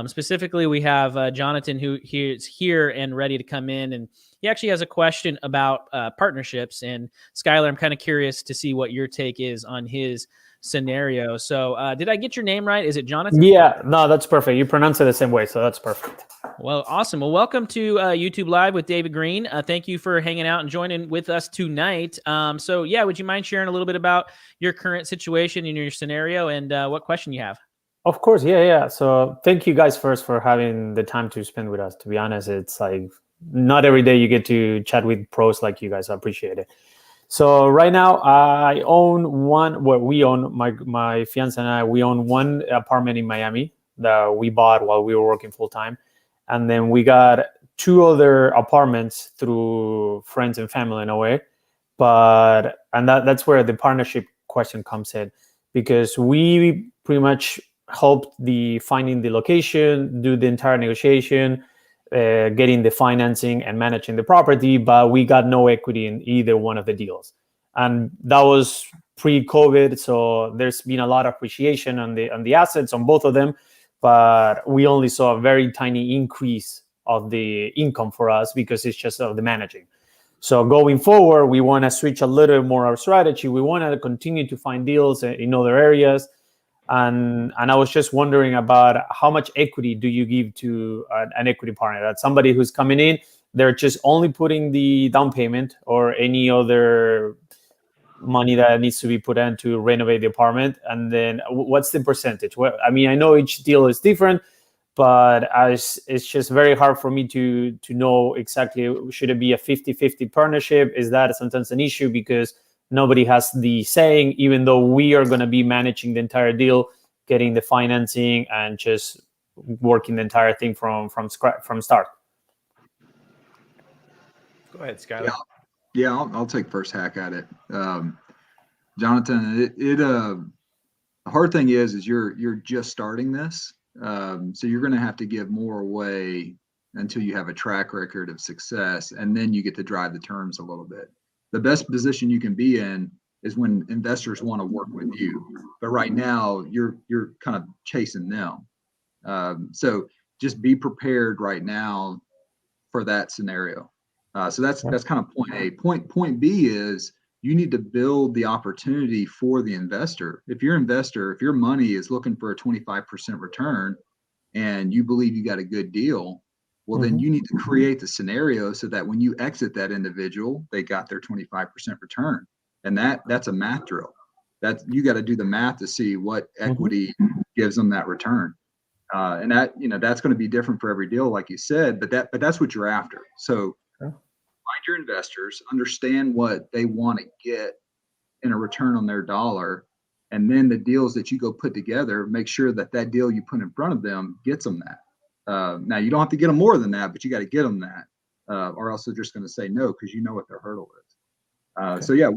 S3: Specifically, we have Jonathan, who is here and ready to come in, and he actually has a question about partnerships. And Schuyler, I'm kind of curious to see what your take is on his scenario. So did I get your name right? Is it Jonathan?
S6: Yeah, no, that's perfect. You pronounce it the same way, so that's perfect.
S3: Well, awesome. Well, welcome to YouTube Live with David Green. Thank you for hanging out and joining with us tonight. So yeah, would you mind sharing a little bit about your current situation and your scenario and what question you have?
S6: Of course, yeah. So thank you guys first for having the time to spend with us. To be honest, it's like not every day you get to chat with pros like you guys. I appreciate it. So right now I own we own, my fiance and I, we own one apartment in Miami that we bought while we were working full time. And then we got two other apartments through friends and family in a way. that's where the partnership question comes in, because we pretty much helped finding the location, do the entire negotiation, getting the financing and managing the property, but we got no equity in either one of the deals. And that was pre-COVID, so there's been a lot of appreciation on the assets on both of them, but we only saw a very tiny increase of the income for us because it's just of the managing. So going forward, we want to switch a little more our strategy. We want to continue to find deals in other areas. And I was just wondering about how much equity do you give to an equity partner? That's somebody who's coming in, they're just only putting the down payment or any other money that needs to be put in to renovate the apartment. And then what's the percentage? Well, I mean, I know each deal is different, but it's just very hard for me to know exactly, should it be a 50-50 partnership? Is that sometimes an issue because nobody has the saying, even though we are going to be managing the entire deal, getting the financing and just working the entire thing from start.
S4: Go ahead, Schuyler.
S2: Yeah, I'll take first hack at it. Jonathan, the hard thing is you're just starting this. So you're going to have to give more away until you have a track record of success, and then you get to drive the terms a little bit. The best position you can be in is when investors want to work with you. But right now, you're kind of chasing them. So just be prepared right now for that scenario. So that's kind of point A. Point B is you need to build the opportunity for the investor. If your money is looking for a 25% return and you believe you got a good deal, well, then you need to create the scenario so that when you exit that individual, they got their 25% return. And that's a math drill. You got to do the math to see what equity gives them that return. And that's going to be different for every deal, like you said, but that's what you're after. So find your investors, understand what they want to get in a return on their dollar, and then the deals that you go put together, make sure that deal you put in front of them gets them that. Now you don't have to get them more than that, but you got to get them that, or else they're just going to say no because you know what their hurdle is. So yeah,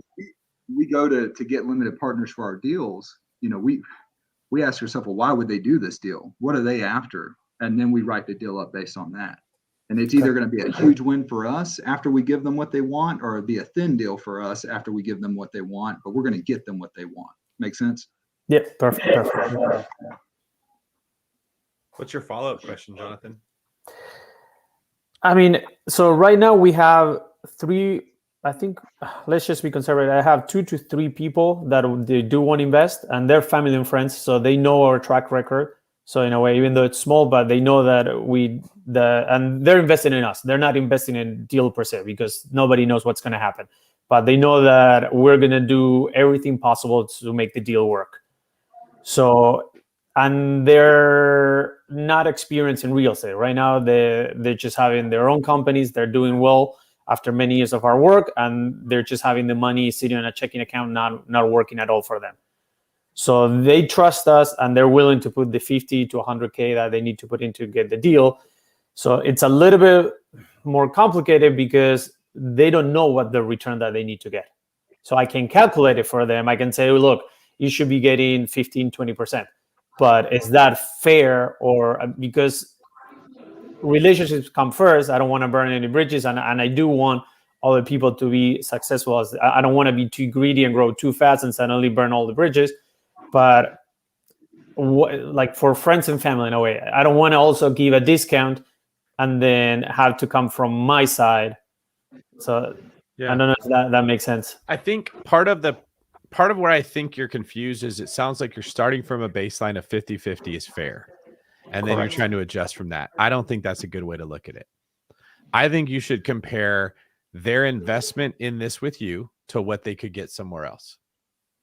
S2: we go to get limited partners for our deals. We ask ourselves, well, why would they do this deal? What are they after? And then we write the deal up based on that. And it's either going to be a huge win for us after we give them what they want, or it'd be a thin deal for us after we give them what they want, but we're going to get them what they want. Make sense?
S6: Yeah, perfect.
S4: What's your follow-up question, Jonathan?
S6: I mean, so right now we have 3, I think, let's just be conservative. I have 2 to 3 people that they do want to invest, and they're family and friends, so they know our track record. So in a way, even though it's small, but they know that and they're investing in us. They're not investing in deal per se because nobody knows what's going to happen. But they know that we're going to do everything possible to make the deal work. So, and they're not experienced in real estate. Right now, they're just having their own companies. They're doing well after many years of hard work, and they're just having the money sitting in a checking account, not working at all for them. So they trust us, and they're willing to put the 50 to 100K that they need to put in to get the deal. So it's a little bit more complicated because they don't know what the return that they need to get. So I can calculate it for them. I can say, look, you should be getting 15, 20%. But is that fair? Or because relationships come first, I don't want to burn any bridges, and I do want other people to be successful. I don't want to be too greedy and grow too fast and suddenly burn all the bridges. But like for friends and family, in a way, I don't want to also give a discount and then have to come from my side. So yeah. I don't know if that makes sense.
S4: I think part of where I think you're confused is it sounds like you're starting from a baseline of 50-50 is fair. And then you're trying to adjust from that. I don't think that's a good way to look at it. I think you should compare their investment in this with you to what they could get somewhere else.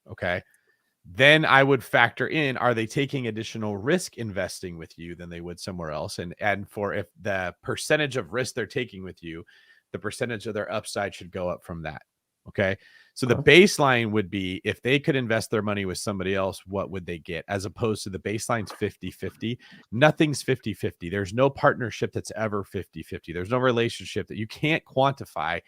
S4: Okay. Then I would factor in, are they taking additional risk investing with you than they would somewhere else? And for if the percentage of risk they're taking with you, the percentage of their upside should go up from that. Okay. So the baseline would be if they could invest their money with somebody else, what would they get? As opposed to the baseline's 50-50. Nothing's 50-50. There's no partnership that's ever 50-50. There's no relationship that you can't quantify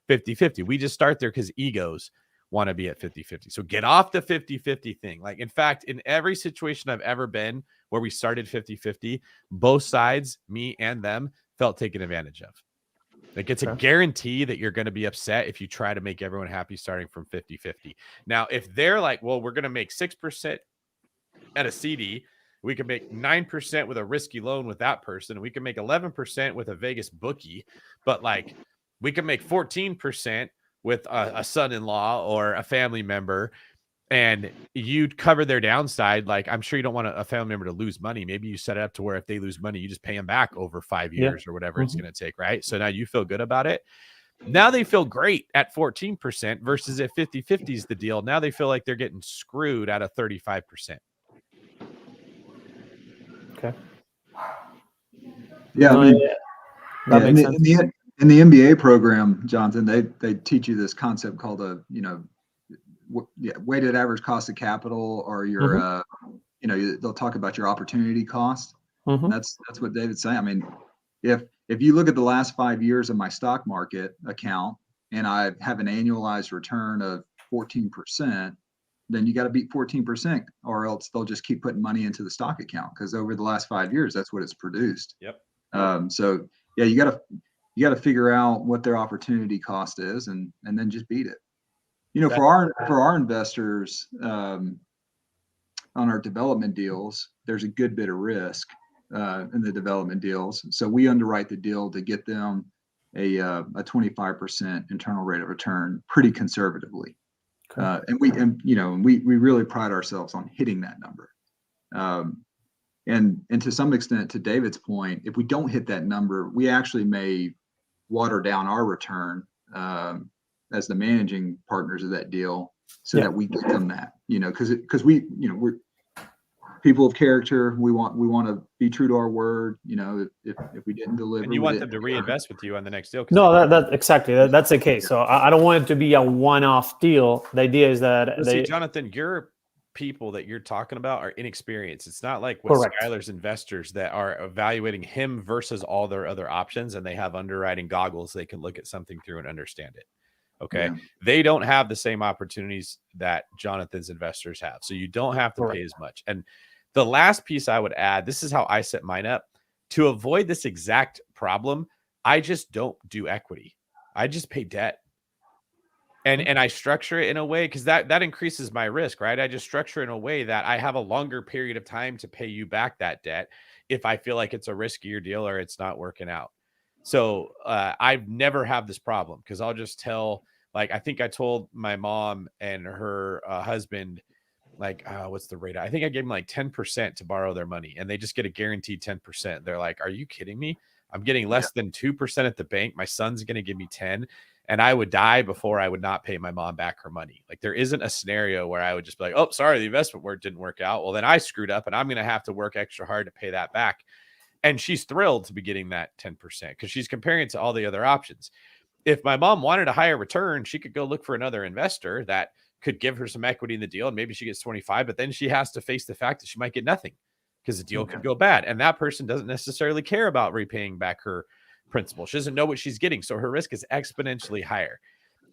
S4: 50-50. We just start there because egos want to be at 50-50. So get off the 50-50 thing. Like, in fact, in every situation I've ever been where we started 50-50, both sides, me and them, felt taken advantage of. Like, it's a guarantee that you're going to be upset if you try to make everyone happy starting from 50-50. Now, if they're like, well, we're going to make 6% at a CD, we can make 9% with a risky loan with that person. We can make 11% with a Vegas bookie, but like we can make 14% with a son-in-law or a family member, and you'd cover their downside. Like, I'm sure you don't want a family member to lose money. Maybe you set it up to where if they lose money, you just pay them back over 5 years or whatever it's going to take, right? So now you feel good about it. Now they feel great at 14% versus if 50-50 is the deal. Now they feel like they're getting screwed at a 35%.
S6: Okay.
S2: Yeah, I mean,
S6: that makes sense.
S2: In the MBA program, Jonathan, they teach you this concept called weighted average cost of capital, or your they'll talk about your opportunity cost. That's what David's saying. I mean, if you look at the last 5 years of my stock market account and I have an annualized return of 14%, then you got to beat 14%, or else they'll just keep putting money into the stock account, because over the last 5 years, that's what it's produced.
S4: Yep.
S2: So yeah, you got to figure out what their opportunity cost is, and then just beat it. For our investors, on our development deals, there's a good bit of risk in the development deals. So we underwrite the deal to get them a 25% internal rate of return pretty conservatively. And we really pride ourselves on hitting that number. And to some extent, to David's point, if we don't hit that number, we actually may water down our return as the managing partners of that deal, so that we get them that, because we're people of character. We want to be true to our word. If we didn't deliver,
S4: and you want them to reinvest with you on the next deal.
S6: No, that's exactly that's the case. So I don't want it to be a one-off deal. The idea is that
S4: see, Jonathan, your people that you're talking about are inexperienced. It's not like with Schuyler's investors that are evaluating him versus all their other options, and they have underwriting goggles. They can look at something through and understand it. Okay. Yeah. They don't have the same opportunities that Jonathan's investors have. So you don't have to pay as much. And the last piece I would add, this is how I set mine up to avoid this exact problem. I just don't do equity. I just pay debt. And I structure it in a way, because that increases my risk, right? I just structure it in a way that I have a longer period of time to pay you back that debt if I feel like it's a riskier deal or it's not working out. So I've never had this problem, because I'll just tell, like, I think I told my mom and her husband, like, what's the rate? I think I gave them like 10% to borrow their money, and they just get a guaranteed 10%. They're like, are you kidding me? I'm getting less than 2% at the bank. My son's going to give me 10, and I would die before I would not pay my mom back her money. Like, there isn't a scenario where I would just be like, oh, sorry, the investment didn't work out. Well, then I screwed up, and I'm going to have to work extra hard to pay that back. And she's thrilled to be getting that 10% because she's comparing it to all the other options. If my mom wanted a higher return, she could go look for another investor that could give her some equity in the deal, and maybe she gets 25, but then she has to face the fact that she might get nothing because the deal could go bad. And that person doesn't necessarily care about repaying back her principal. She doesn't know what she's getting. So her risk is exponentially higher.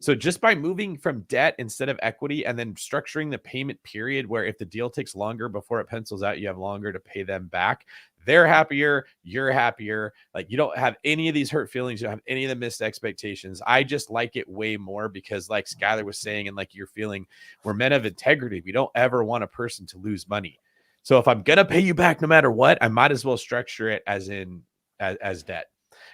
S4: So just by moving from debt instead of equity, and then structuring the payment period where if the deal takes longer before it pencils out, you have longer to pay them back. They're happier. You're happier. Like, you don't have any of these hurt feelings. You don't have any of the missed expectations. I just like it way more because, like Schuyler was saying, and like you're feeling, we're men of integrity. We don't ever want a person to lose money. So if I'm going to pay you back no matter what, I might as well structure it as debt.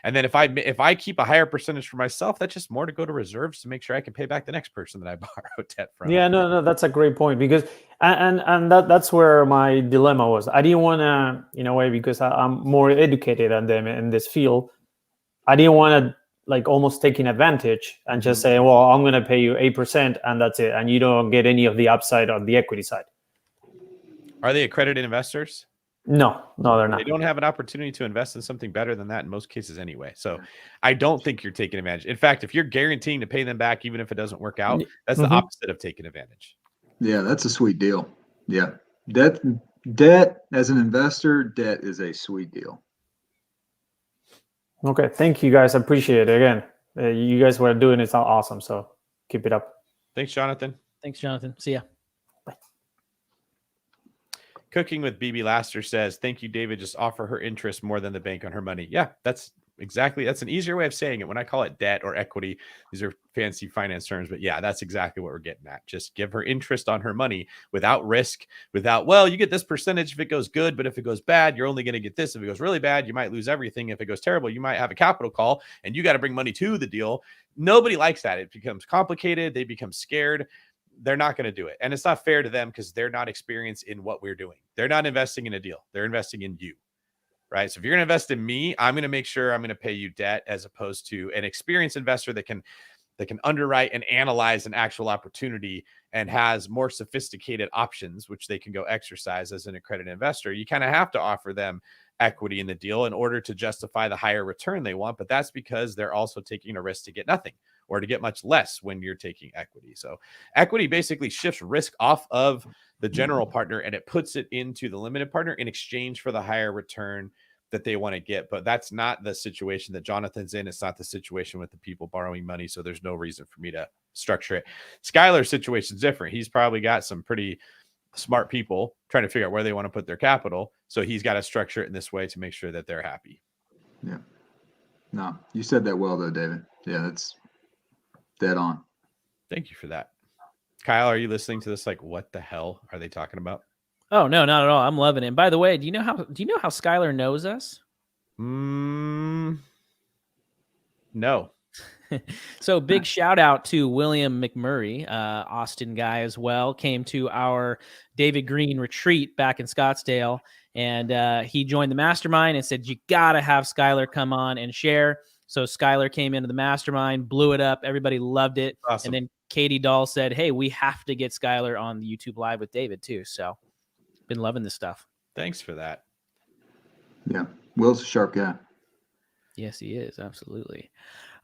S4: And then if I keep a higher percentage for myself, that's just more to go to reserves to make sure I can pay back the next person that I borrowed debt from.
S6: Yeah, no, that's a great point, because and that's where my dilemma was. I didn't want to, in a way, because I'm more educated than them in this field. I didn't want to like almost taking advantage and just say, well, I'm going to pay you 8% and that's it, and you don't get any of the upside on the equity side.
S4: Are they accredited investors?
S6: No, they're not.
S4: They don't have an opportunity to invest in something better than that in most cases anyway. So I don't think you're taking advantage. In fact, if you're guaranteeing to pay them back, even if it doesn't work out, that's the opposite of taking advantage.
S2: Yeah, that's a sweet deal. Yeah. Debt as an investor, debt is a sweet deal.
S6: Okay. Thank you guys. I appreciate it again. You guys were doing it awesome. So keep it up.
S4: Thanks, Jonathan.
S3: Thanks, Jonathan. See ya.
S4: Cooking with BB Laster says, thank you, David. Just offer her interest more than the bank on her money. Yeah, that's an easier way of saying it. When I call it debt or equity, these are fancy finance terms, but yeah, that's exactly what we're getting at. Just give her interest on her money without risk, without, well, you get this percentage if it goes good, but if it goes bad, you're only going to get this. If it goes really bad, you might lose everything. If it goes terrible, you might have a capital call and you got to bring money to the deal. Nobody likes that. It becomes complicated. They become scared. They're not going to do it. And it's not fair to them because they're not experienced in what we're doing. They're not investing in a deal. They're investing in you, right? So if you're going to invest in me, I'm going to make sure I'm going to pay you debt as opposed to an experienced investor that can underwrite and analyze an actual opportunity and has more sophisticated options, which they can go exercise as an accredited investor. You kind of have to offer them equity in the deal in order to justify the higher return they want. But that's because they're also taking a risk to get nothing or to get much less when you're taking equity. So equity basically shifts risk off of the general partner and it puts it into the limited partner in exchange for the higher return that they want to get. But that's not the situation that Jonathan's in. It's not the situation with the people borrowing money. So there's no reason for me to structure it. Schuyler's situation is different. He's probably got some pretty smart people trying to figure out where they want to put their capital. So he's got to structure it in this way to make sure that they're happy.
S2: Yeah. No, you said that well though, David. Yeah, that's dead on.
S4: Thank you for that. Kyle, are you listening to this? Like, what the hell are they talking about?
S3: Oh, no, not at all. I'm loving it. And by the way, do you know how Schuyler knows us?
S4: No.
S3: So big shout out to William McMurray, Austin guy as well, came to our David Green retreat back in Scottsdale. And he joined the mastermind and said, you got to have Schuyler come on and share. So Schuyler came into the mastermind, blew it up. Everybody loved it.
S4: Awesome.
S3: And then Katie Dahl said, hey, we have to get Schuyler on the YouTube Live with David too. So been loving this stuff.
S4: Thanks for that.
S2: Yeah. Will's a sharp guy.
S3: Yes, he is. Absolutely.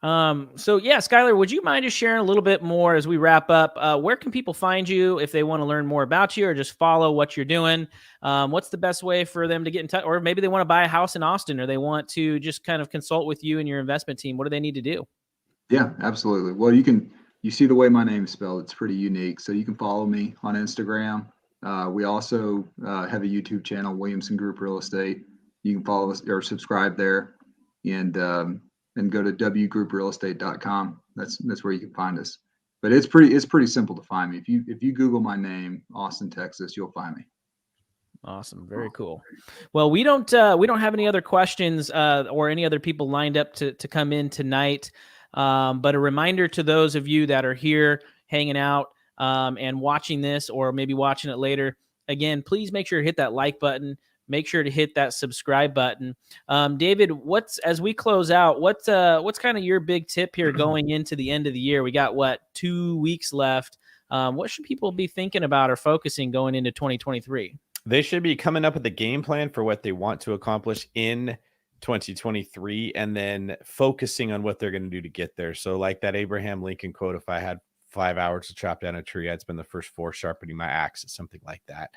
S3: So yeah, Schuyler, would you mind just sharing a little bit more as we wrap up? Where can people find you if they want to learn more about you or just follow what you're doing? What's the best way for them to get in touch? Or maybe they want to buy a house in Austin or they want to just kind of consult with you and your investment team. What do they need to do?
S2: Yeah, absolutely. Well, you see the way my name's spelled. It's pretty unique. So you can follow me on Instagram. We also have a YouTube channel, Williamson Group Real Estate. You can follow us or subscribe there and go to wgrouprealestate.com. That's where you can find us. But it's pretty simple to find me. If you Google my name, Austin, Texas, you'll find me.
S3: Awesome. Very cool. Well, we don't have any other questions or any other people lined up to come in tonight. But a reminder to those of you that are here hanging out and watching this or maybe watching it later, again, please make sure to hit that like button. Make sure to hit that subscribe button. David, as we close out, what's kind of your big tip here going into the end of the year? We got 2 weeks left. What should people be thinking about or focusing going into 2023?
S4: They should be coming up with a game plan for what they want to accomplish in 2023 and then focusing on what they're going to do to get there. So like that Abraham Lincoln quote, if I had 5 hours to chop down a tree, I'd spend the first 4 sharpening my axe, something like that.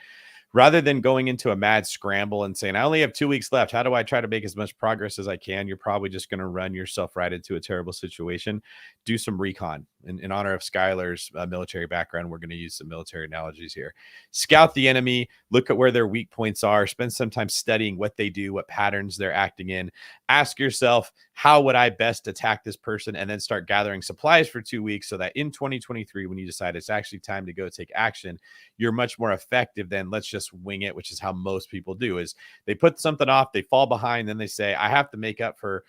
S4: Rather than going into a mad scramble and saying, I only have 2 weeks left. How do I try to make as much progress as I can? You're probably just going to run yourself right into a terrible situation. Do some recon. In honor of Schuyler's military background, we're going to use some military analogies here. Scout the enemy. Look at where their weak points are. Spend some time studying what they do, what patterns they're acting in. Ask yourself, how would I best attack this person? And then start gathering supplies for 2 weeks so that in 2023, when you decide it's actually time to go take action, you're much more effective than let's just wing it, which is how most people do. Is they put something off, they fall behind, then they say, I have to make up for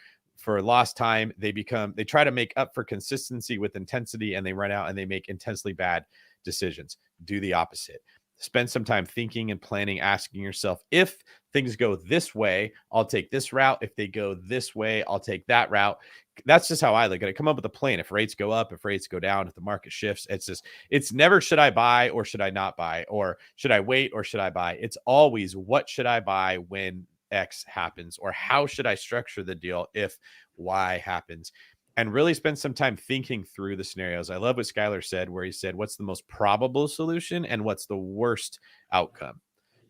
S4: lost time. They try to make up for consistency with intensity, and they run out and they make intensely bad decisions. Do the opposite. Spend some time thinking and planning, asking yourself, if things go this way, I'll take this route. If they go this way, I'll take that route. That's just how I look at it. Come up with a plan. If rates go up, if rates go down, if the market shifts, it's never should I buy or should I not buy, or should I wait or should I buy? It's always what should I buy when X happens, or how should I structure the deal if Y happens, and really spend some time thinking through the scenarios. I love what Schuyler said, where he said, what's the most probable solution and what's the worst outcome?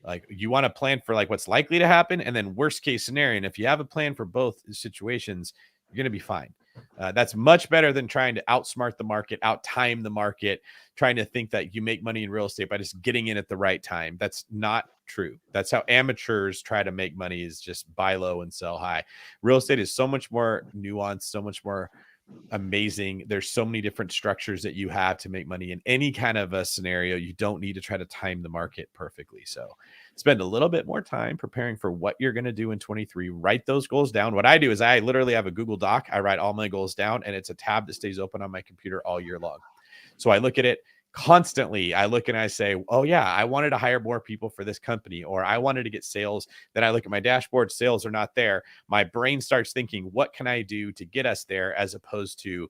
S4: Like, you want to plan for like what's likely to happen and then worst case scenario. And if you have a plan for both situations, you're going to be fine. That's much better than trying to outsmart the market, out-time the market, trying to think that you make money in real estate by just getting in at the right time. That's not true. That's how amateurs try to make money, is just buy low and sell high. Real estate is so much more nuanced, so much more amazing. There's so many different structures that you have to make money in any kind of a scenario. You don't need to try to time the market perfectly. So spend a little bit more time preparing for what you're going to do in 23. Write those goals down. What I do is I literally have a Google Doc. I write all my goals down, and it's a tab that stays open on my computer all year long. So I look at it constantly. I look and I say, oh yeah, I wanted to hire more people for this company, or I wanted to get sales. Then I look at my dashboard, sales are not there. My brain starts thinking, what can I do to get us there? As opposed to,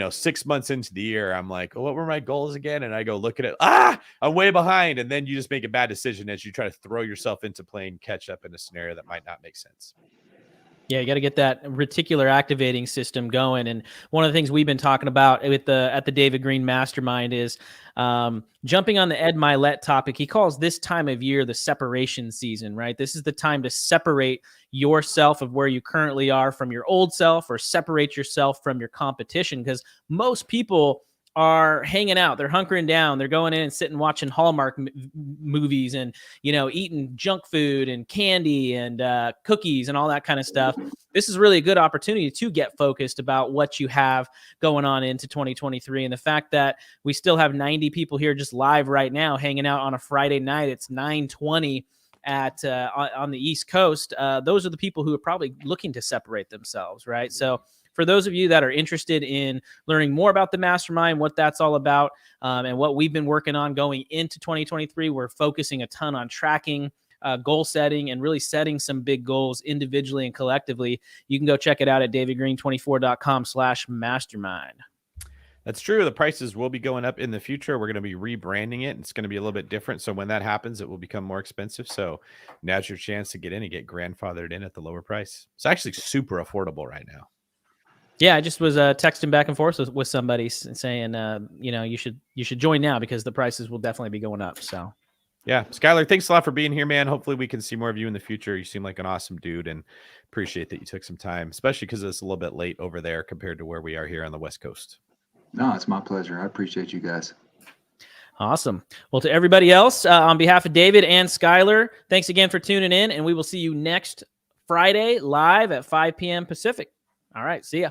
S4: 6 months into the year, I'm like, oh, what were my goals again? And I go look at it. I'm way behind. And then you just make a bad decision as you try to throw yourself into playing catch up in a scenario that might not make sense.
S3: Yeah, you got to get that reticular activating system going. And one of the things we've been talking about at the David Green Mastermind is jumping on the Ed Milet topic. He calls this time of year the separation season, right? This is the time to separate yourself of where you currently are from your old self, or separate yourself from your competition, because most people are hanging out. They're hunkering down. They're going in and sitting watching Hallmark movies and, eating junk food and candy and cookies and all that kind of stuff. This is really a good opportunity to get focused about what you have going on into 2023. And the fact that we still have 90 people here just live right now, hanging out on a Friday night. It's 9:20 on the East Coast. Those are the people who are probably looking to separate themselves, right? So for those of you that are interested in learning more about the mastermind, what that's all about, and what we've been working on going into 2023, we're focusing a ton on tracking, goal setting, and really setting some big goals individually and collectively. You can go check it out at davidgreen24.com/mastermind.
S4: That's true. The prices will be going up in the future. We're going to be rebranding it. It's going to be a little bit different. So when that happens, it will become more expensive. So now's your chance to get in and get grandfathered in at the lower price. It's actually super affordable right now.
S3: Yeah, I just was texting back and forth with somebody saying, you should join now because the prices will definitely be going up. So,
S4: yeah, Schuyler, thanks a lot for being here, man. Hopefully we can see more of you in the future. You seem like an awesome dude, and appreciate that you took some time, especially because it's a little bit late over there compared to where we are here on the West Coast.
S2: No, it's my pleasure. I appreciate you guys.
S3: Awesome. Well, to everybody else, on behalf of David and Schuyler, thanks again for tuning in, and we will see you next Friday live at 5 p.m. Pacific. All right, see ya.